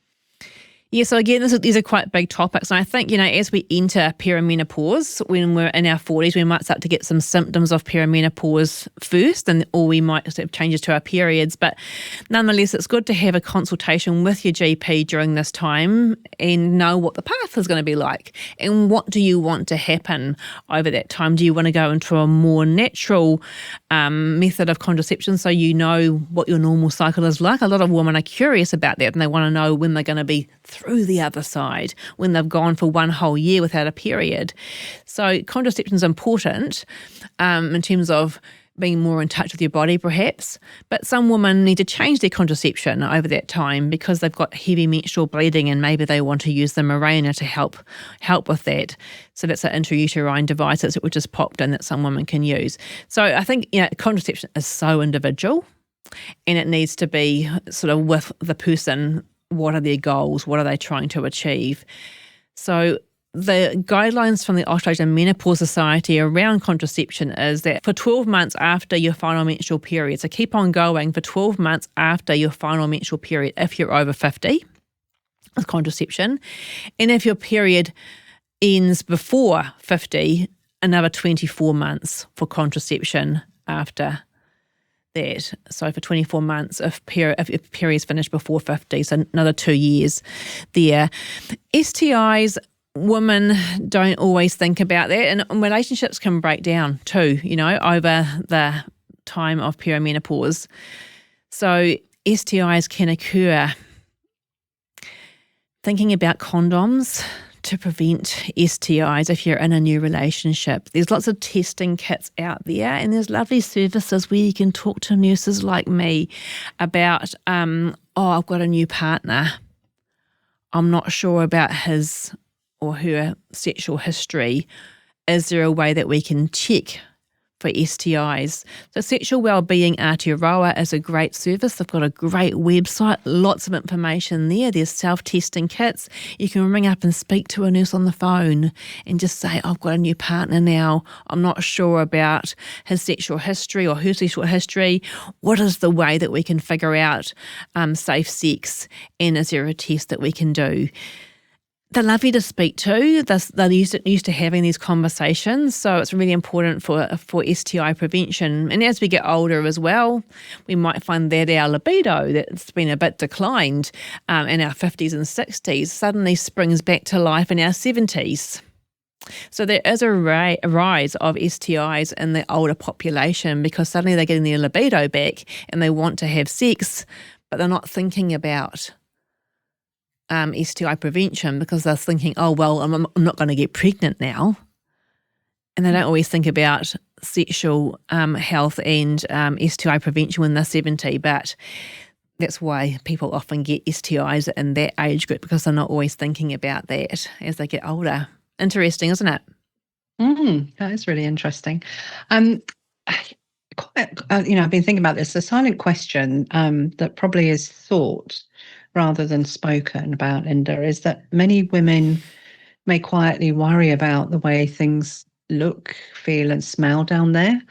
Yeah, so again, these are quite big topics. And I think, as we enter perimenopause, when we're in our 40s, we might start to get some symptoms of perimenopause first, or we might have changes to our periods. But nonetheless, it's good to have a consultation with your GP during this time and know what the path is going to be like. And what do you want to happen over that time? Do you want to go into a more natural method of contraception so you know what your normal cycle is like? A lot of women are curious about that, and they want to know when they're going to be through the other side, when they've gone for one whole year without a period. So contraception is important in terms of being more in touch with your body perhaps, but some women need to change their contraception over that time because they've got heavy menstrual bleeding and maybe they want to use the Mirena to help with that. So that's an intrauterine device which is popped in that some women can use. So I think contraception is so individual, and it needs to be sort of with the person. What are their goals? What are they trying to achieve? So the guidelines from the Australian Menopause Society around contraception is that for 12 months after your final menstrual period, so keep on going for 12 months after your final menstrual period if you're over 50 with contraception. And if your period ends before 50, another 24 months for contraception after that. So for 24 months if periods finish before 50, so another 2 years there. STIs, women don't always think about that, and relationships can break down too, over the time of perimenopause. So STIs can occur. Thinking about condoms to prevent STIs if you're in a new relationship. There's lots of testing kits out there, and there's lovely services where you can talk to nurses like me about, I've got a new partner. I'm not sure about his or her sexual history. Is there a way that we can check for STIs? So Sexual Wellbeing Aotearoa is a great service. They've got a great website, lots of information there. There's self-testing kits. You can ring up and speak to a nurse on the phone and just say, I've got a new partner now. I'm not sure about his sexual history or her sexual history. What is the way that we can figure out safe sex, and is there a test that we can do? They're lovely to speak to. They're used to having these conversations, so it's really important for STI prevention. And as we get older as well, we might find that our libido, that's been a bit declined in our 50s and 60s, suddenly springs back to life in our 70s. So there is a rise of STIs in the older population because suddenly they're getting their libido back and they want to have sex, but they're not thinking about STI prevention because they're thinking, oh, well, I'm not going to get pregnant now. And they don't always think about sexual health and STI prevention when they're 70, but that's why people often get STIs in that age group because they're not always thinking about that as they get older. Interesting, isn't it? That is really interesting. I've been thinking about this. The silent question that probably is thought rather than spoken about, Linda, is that many women may quietly worry about the way things look, feel and smell down there.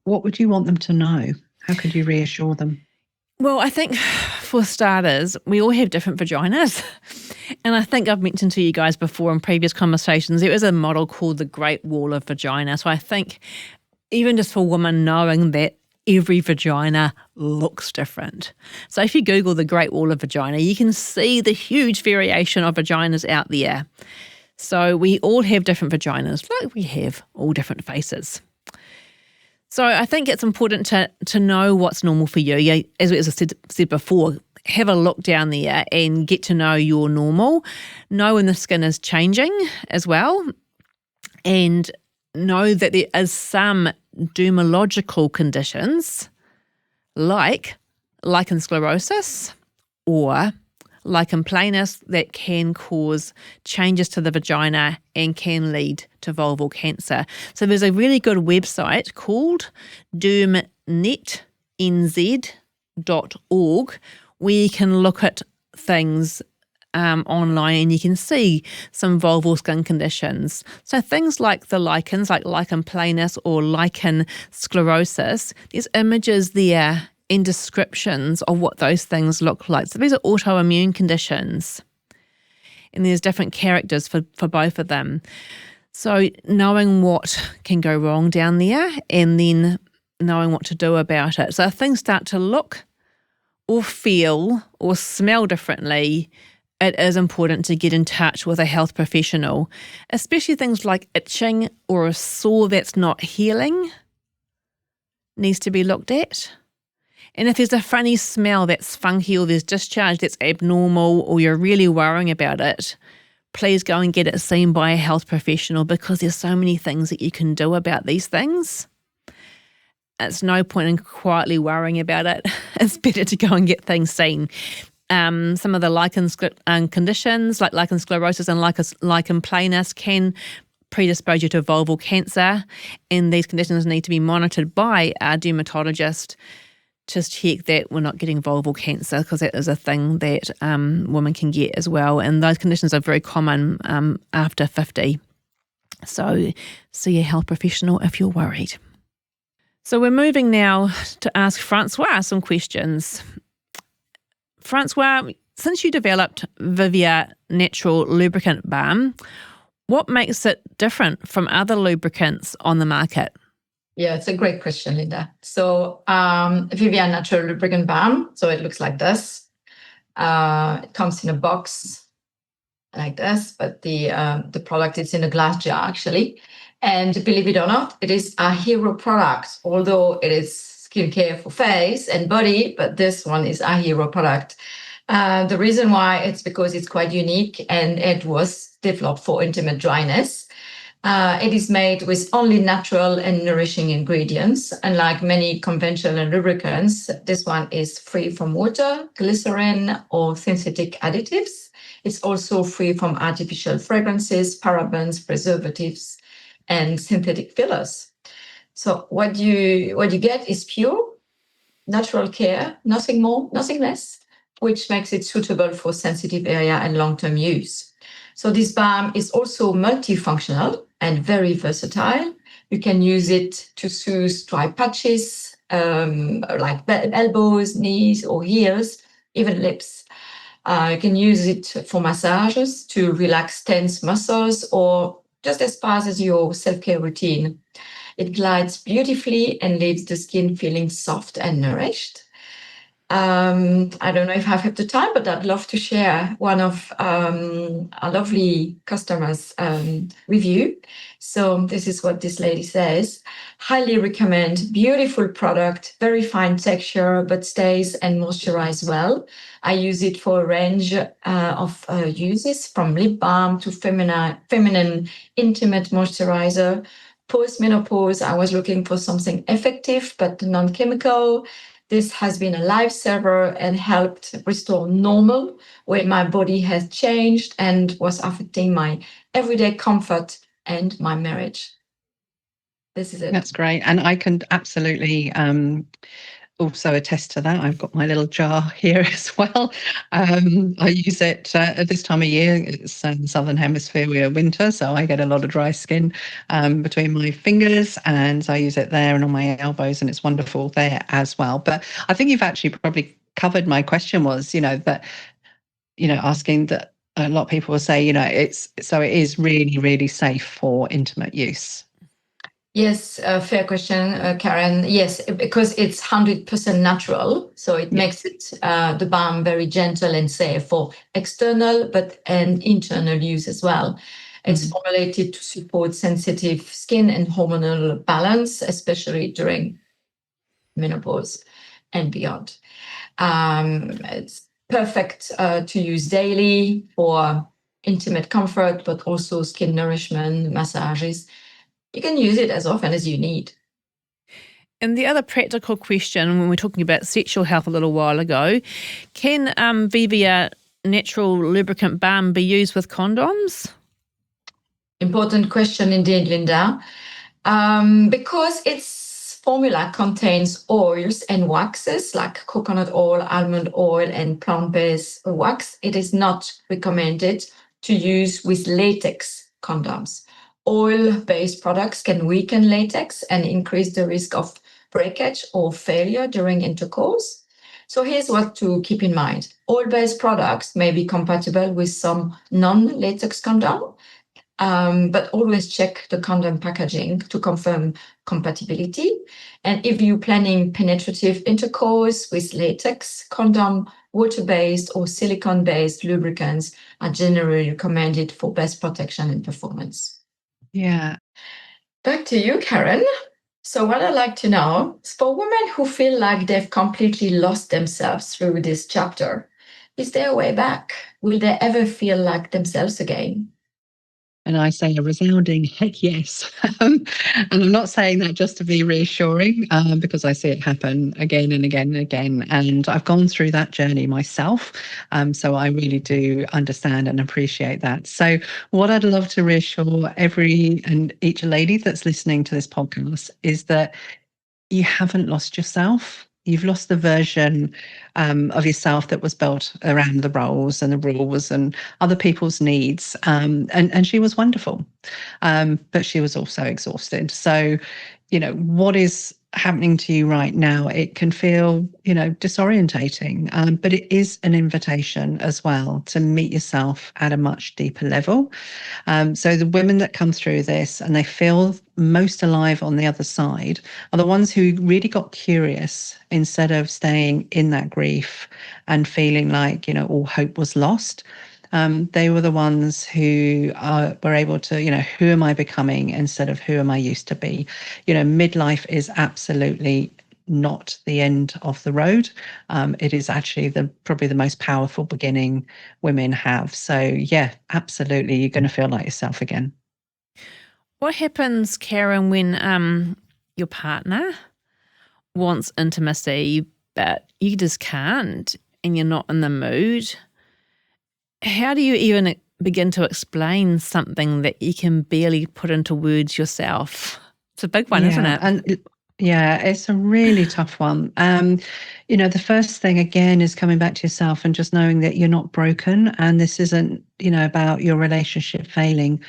What would you want them to know? How could you reassure them? Well, I think for starters, we all have different vaginas. And I think I've mentioned to you guys before in previous conversations, there is a model called the Great Wall of Vagina. So I think even just for women knowing that every vagina looks different. So if you Google the Great Wall of Vagina, you can see the huge variation of vaginas out there. So we all have different vaginas, like we have all different faces. So I think it's important to know what's normal for you. As I said before, have a look down there and get to know your normal. Know when the skin is changing as well. And know that there is some dermatological conditions like lichen sclerosis or lichen planus that can cause changes to the vagina and can lead to vulval cancer. So there's a really good website called dermnetnz.org where you can look at things online and you can see some vulval skin conditions. So things like the lichens, like lichen planus or lichen sclerosis, there's images there and descriptions of what those things look like. So these are autoimmune conditions. And there's different characters for both of them. So knowing what can go wrong down there and then knowing what to do about it. So if things start to look or feel or smell differently, it is important to get in touch with a health professional, especially things like itching or a sore that's not healing needs to be looked at. And if there's a funny smell that's funky or there's discharge that's abnormal or you're really worrying about it, please go and get it seen by a health professional because there's so many things that you can do about these things. It's no point in quietly worrying about it. It's better to go and get things seen. Some of the lichen conditions like lichen sclerosis and lichen planus can predispose you to vulval cancer, and these conditions need to be monitored by a dermatologist to check that we're not getting vulval cancer, because that is a thing that women can get as well. And those conditions are very common after 50. So see a health professional if you're worried. So we're moving now to ask Françoise some questions. Françoise, since you developed Vivea natural lubricant balm, what makes it different from other lubricants on the market? Yeah, it's a great question, Linda. So Vivea natural lubricant balm, so it looks like this. It comes in a box like this, but the product is in a glass jar actually. And believe it or not, it is a hero product, although it is skincare for face and body, but this one is a hero product. The reason why, it's because it's quite unique and it was developed for intimate dryness. It is made with only natural and nourishing ingredients. Unlike many conventional lubricants, this one is free from water, glycerin, or synthetic additives. It's also free from artificial fragrances, parabens, preservatives, and synthetic fillers. So what you get is pure, natural care, nothing more, nothing less, which makes it suitable for sensitive area and long-term use. So this balm is also multifunctional and very versatile. You can use it to soothe dry patches, like elbows, knees, or heels, even lips. You can use it for massages to relax tense muscles, or just as part of your self-care routine. It glides beautifully and leaves the skin feeling soft and nourished. I don't know if I have the time, but I'd love to share one of our lovely customers' review. So this is what this lady says. Highly recommend. Beautiful product, very fine texture, but stays and moisturizes well. I use it for a range of uses, from lip balm to feminine intimate moisturizer. Post-menopause, I was looking for something effective but non-chemical. This has been a lifesaver and helped restore normal, where my body has changed and was affecting my everyday comfort and my marriage. This is it. That's great. And I can absolutely also attest to that. I've got my little jar here as well. I use it at this time of year. It's in the Southern Hemisphere, we're winter, so I get a lot of dry skin between my fingers, and I use it there and on my elbows, and it's wonderful there as well. But I think you've actually probably covered my question, was, asking that a lot of people will say, it is really, really safe for intimate use. Yes, fair question, Karen. Yes, because it's 100% natural, so it makes it the balm very gentle and safe for external and internal use as well. It's formulated to support sensitive skin and hormonal balance, especially during menopause and beyond. It's perfect to use daily for intimate comfort, but also skin nourishment, massages. You can use it as often as you need. And the other practical question, when we're talking about sexual health a little while ago, can Vivea natural lubricant balm be used with condoms? Important question indeed, Linda. Because its formula contains oils and waxes like coconut oil, almond oil, and plant-based wax, it is not recommended to use with latex condoms. Oil-based products can weaken latex and increase the risk of breakage or failure during intercourse. So here's what to keep in mind. Oil-based products may be compatible with some non-latex condom, but always check the condom packaging to confirm compatibility. And if you're planning penetrative intercourse with latex condom, water-based or silicone-based lubricants are generally recommended for best protection and performance. Yeah. Back to you, Karen. So what I'd like to know is, for women who feel like they've completely lost themselves through this chapter, is there a way back? Will they ever feel like themselves again? And I say a resounding heck yes. And I'm not saying that just to be reassuring, because I see it happen again and again and again. And I've gone through that journey myself. So I really do understand and appreciate that. So what I'd love to reassure every and each lady that's listening to this podcast is that you haven't lost yourself. You've lost the version of yourself that was built around the roles and the rules and other people's needs. And she was wonderful, but she was also exhausted. So, what is happening to you right now? It can feel, disorientating, but it is an invitation as well to meet yourself at a much deeper level. So the women that come through this and they feel most alive on the other side are the ones who really got curious instead of staying in that grief and feeling like, all hope was lost. They were the ones who were able to, who am I becoming instead of who am I used to be? Midlife is absolutely not the end of the road. It is actually probably the most powerful beginning women have. So yeah, absolutely, you're going to feel like yourself again. What happens, Karen, when your partner wants intimacy, but you just can't and you're not in the mood? How do you even begin to explain something that you can barely put into words yourself? It's a big one, isn't it? And yeah, it's a really tough one. The first thing again is coming back to yourself and just knowing that you're not broken, and this isn't, about your relationship failing.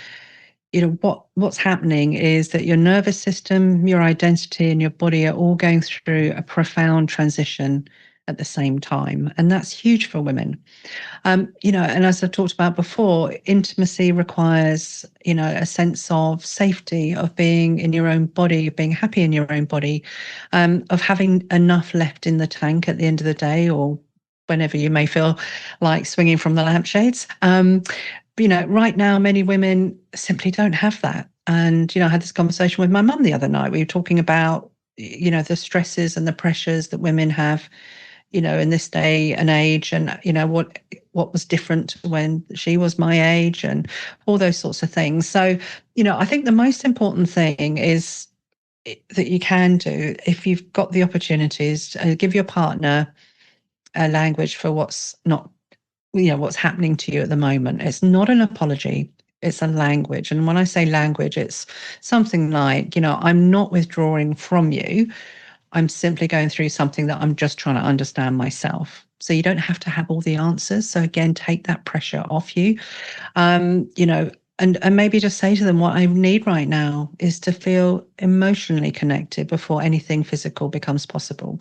What's happening is that your nervous system, your identity, and your body are all going through a profound transition at the same time, and that's huge for women. And as I've talked about before, intimacy requires, a sense of safety, of being in your own body, of being happy in your own body, of having enough left in the tank at the end of the day, or whenever you may feel like swinging from the lampshades. Right now, many women simply don't have that. And, I had this conversation with my mum the other night. We were talking about, the stresses and the pressures that women have, in this day and age, and what was different when she was my age, and all those sorts of things. So, I think the most important thing is that you can do, if you've got the opportunities, give your partner a language for what's not, what's happening to you at the moment. It's not an apology. It's a language. And when I say language, it's something like, I'm not withdrawing from you. I'm simply going through something that I'm just trying to understand myself. So you don't have to have all the answers. So again, take that pressure off you. And maybe just say to them, what I need right now is to feel emotionally connected before anything physical becomes possible.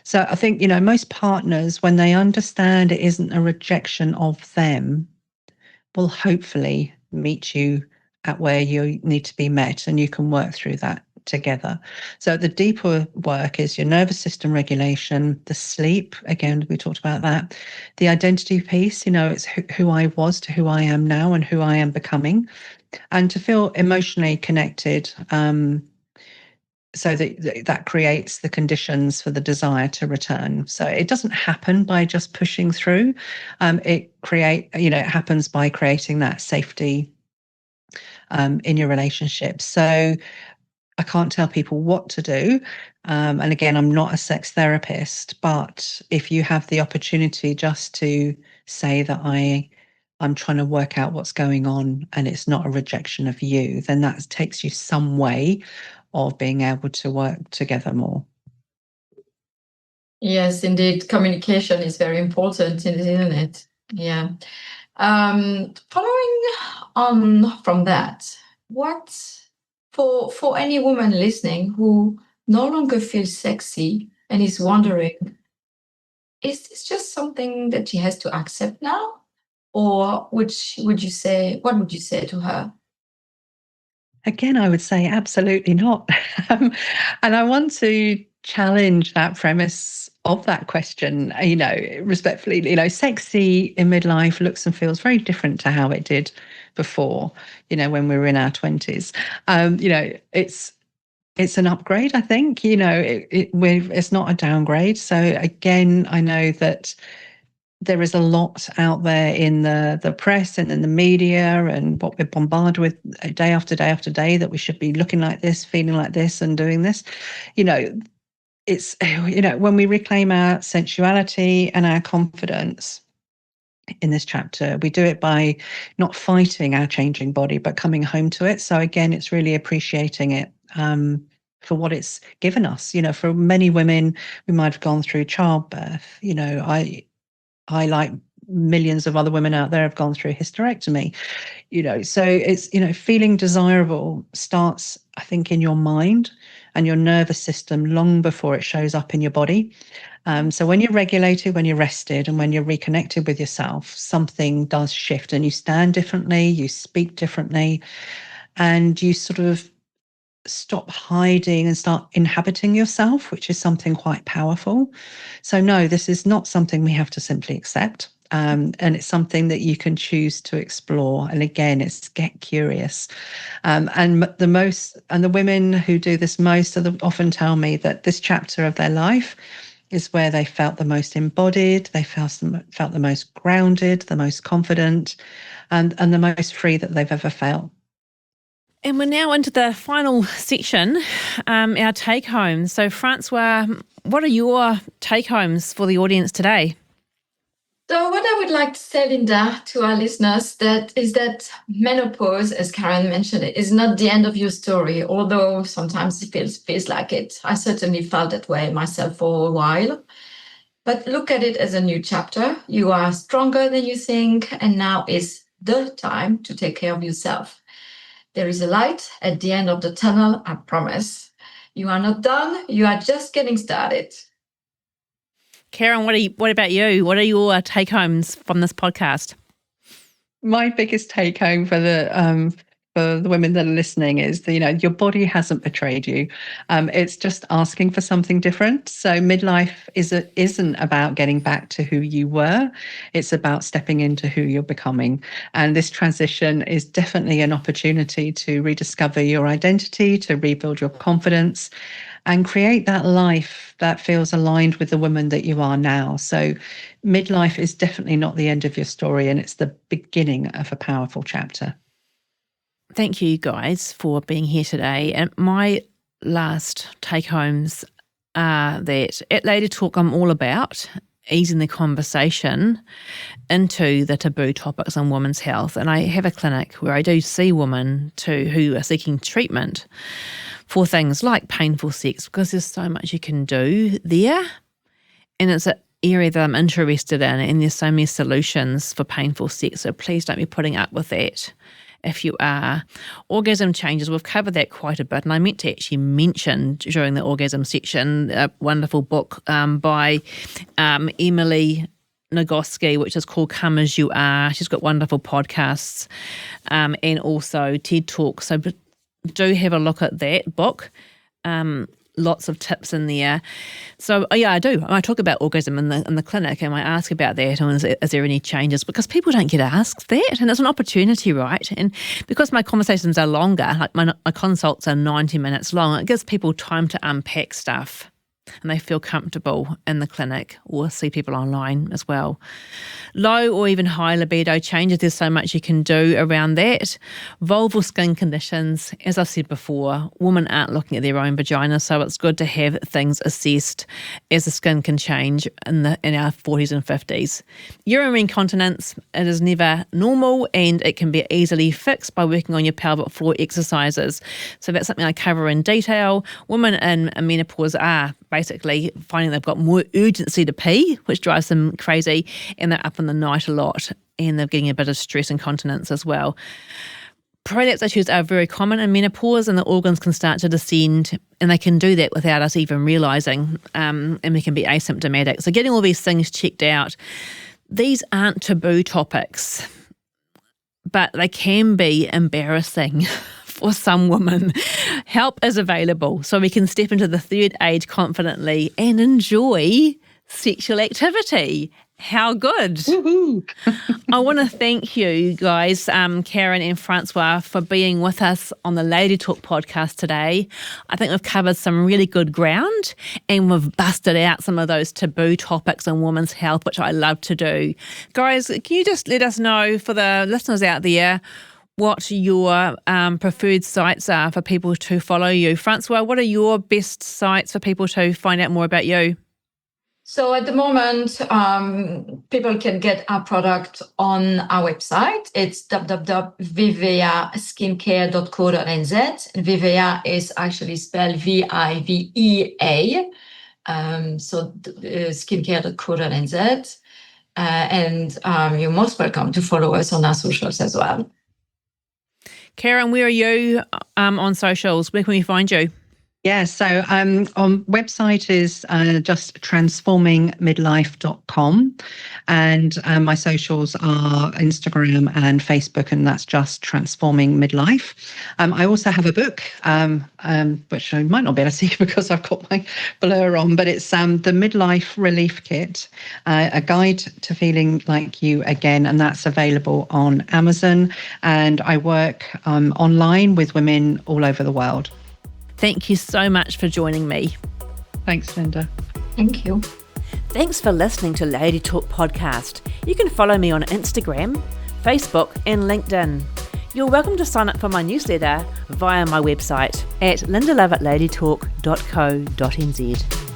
So I think, most partners, when they understand it isn't a rejection of them, will hopefully meet you at where you need to be met, and you can work through that together. So the deeper work is your nervous system regulation, the sleep, again, we talked about that, the identity piece, it's who I was to who I am now and who I am becoming, and to feel emotionally connected, so that creates the conditions for the desire to return. So it doesn't happen by just pushing through. It happens by creating that safety in your relationship. So I can't tell people what to do. And again, I'm not a sex therapist, but if you have the opportunity just to say that I'm trying to work out what's going on and it's not a rejection of you, then that takes you some way of being able to work together more. Yes, indeed. Communication is very important, isn't it? Yeah. Following on from that, what for any woman listening who no longer feels sexy and is wondering, is this just something that she has to accept now? Or would you say, what would you say to her? Again, I would say absolutely not. And I want to challenge that premise of that question, respectfully. Sexy in midlife looks and feels very different to how it did before, when we were in our 20s. It's an upgrade, I think. It's not a downgrade. So again, I know that there is a lot out there in the press and in the media and what we're bombarded with day after day after day, that we should be looking like this, feeling like this, and doing this. It's, when we reclaim our sensuality and our confidence in this chapter, we do it by not fighting our changing body, but coming home to it. So again, it's really appreciating it. for what it's given us. For many women, we might have gone through childbirth. I like millions of other women out there have gone through hysterectomy. So it's, feeling desirable starts, I think, in your mind and your nervous system long before it shows up in your body. So when you're regulated, when you're rested, and when you're reconnected with yourself, something does shift, and you stand differently, you speak differently, and you sort of stop hiding and start inhabiting yourself, which is something quite powerful. So no, this is not something we have to simply accept. And it's something that you can choose to explore. And again, it's get curious. And the women who do this most often tell me that this chapter of their life is where they felt the most embodied, they felt the most grounded, the most confident, and the most free that they've ever felt. And we're now into the final section, our take-homes. So, Françoise, what are your take-homes for the audience today? So what I would like to say, Linda, to our listeners, is that menopause, as Karen mentioned, is not the end of your story, although sometimes it feels like it. I certainly felt that way myself for a while. But look at it as a new chapter. You are stronger than you think, and now is the time to take care of yourself. There is a light at the end of the tunnel, I promise. You are not done. You are just getting started. Karen, what about you? What are your take-homes from this podcast? My biggest take-home for the women that are listening is that, your body hasn't betrayed you. It's just asking for something different. So midlife isn't about getting back to who you were. It's about stepping into who you're becoming. And this transition is definitely an opportunity to rediscover your identity, to rebuild your confidence, and create that life that feels aligned with the woman that you are now. So midlife is definitely not the end of your story, and it's the beginning of a powerful chapter. Thank you guys for being here today. And my last take-homes are that at Lady Talk, I'm all about easing the conversation into the taboo topics on women's health. And I have a clinic where I do see women who are seeking treatment for things like painful sex, because there's so much you can do there. And it's an area that I'm interested in, and there's so many solutions for painful sex. So please don't be putting up with that if you are. Orgasm changes, we've covered that quite a bit. And I meant to actually mention during the orgasm section a wonderful book by Emily Nagoski, which is called Come As You Are. She's got wonderful podcasts and also TED Talks. So do have a look at that book. Lots of tips in there. So yeah, I do. I talk about orgasm in the clinic, and I ask about that, and is there any changes? Because people don't get asked that, and it's an opportunity, right? And because my conversations are longer, like my consults are 90 minutes long, it gives people time to unpack stuff, and they feel comfortable in the clinic or see people online as well. Low or even high libido changes, there's so much you can do around that. Vulval skin conditions, as I've said before, women aren't looking at their own vagina, so it's good to have things assessed as the skin can change in our 40s and 50s. Urinary incontinence, it is never normal, and it can be easily fixed by working on your pelvic floor exercises. So that's something I cover in detail. Women in menopause are basically finding they've got more urgency to pee, which drives them crazy, and they're up in the night a lot, and they're getting a bit of stress incontinence as well. Prolapse issues are very common in menopause, and the organs can start to descend, and they can do that without us even realising, and we can be asymptomatic. So getting all these things checked out, these aren't taboo topics, but they can be embarrassing for some women. Help is available, so we can step into the third age confidently and enjoy sexual activity. How good. I want to thank you guys, Karen and Françoise, for being with us on the Lady Talk podcast today. I think we've covered some really good ground, and we've busted out some of those taboo topics in women's health, which I love to do. Guys, can you just let us know, for the listeners out there, what your preferred sites are for people to follow you? Françoise, what are your best sites for people to find out more about you? So at the moment, people can get our product on our website. It's www.viveaskincare.co.nz. And Vivea is actually spelled Vivea. So skincare.co.nz. And you're most welcome to follow us on our socials as well. Karen, where are you on socials? Where can we find you? Yeah, so on website is just transformingmidlife.com, and my socials are Instagram and Facebook, and that's just Transforming Midlife. I also have a book, which I might not be able to see because I've got my blur on, but it's the Midlife Relief Kit, a guide to feeling like you again, and that's available on Amazon. And I work online with women all over the world. Thank you so much for joining me. Thanks, Linda. Thank you. Thanks for listening to Lady Talk Podcast. You can follow me on Instagram, Facebook and LinkedIn. You're welcome to sign up for my newsletter via my website at lindaloveatladytalk.co.nz.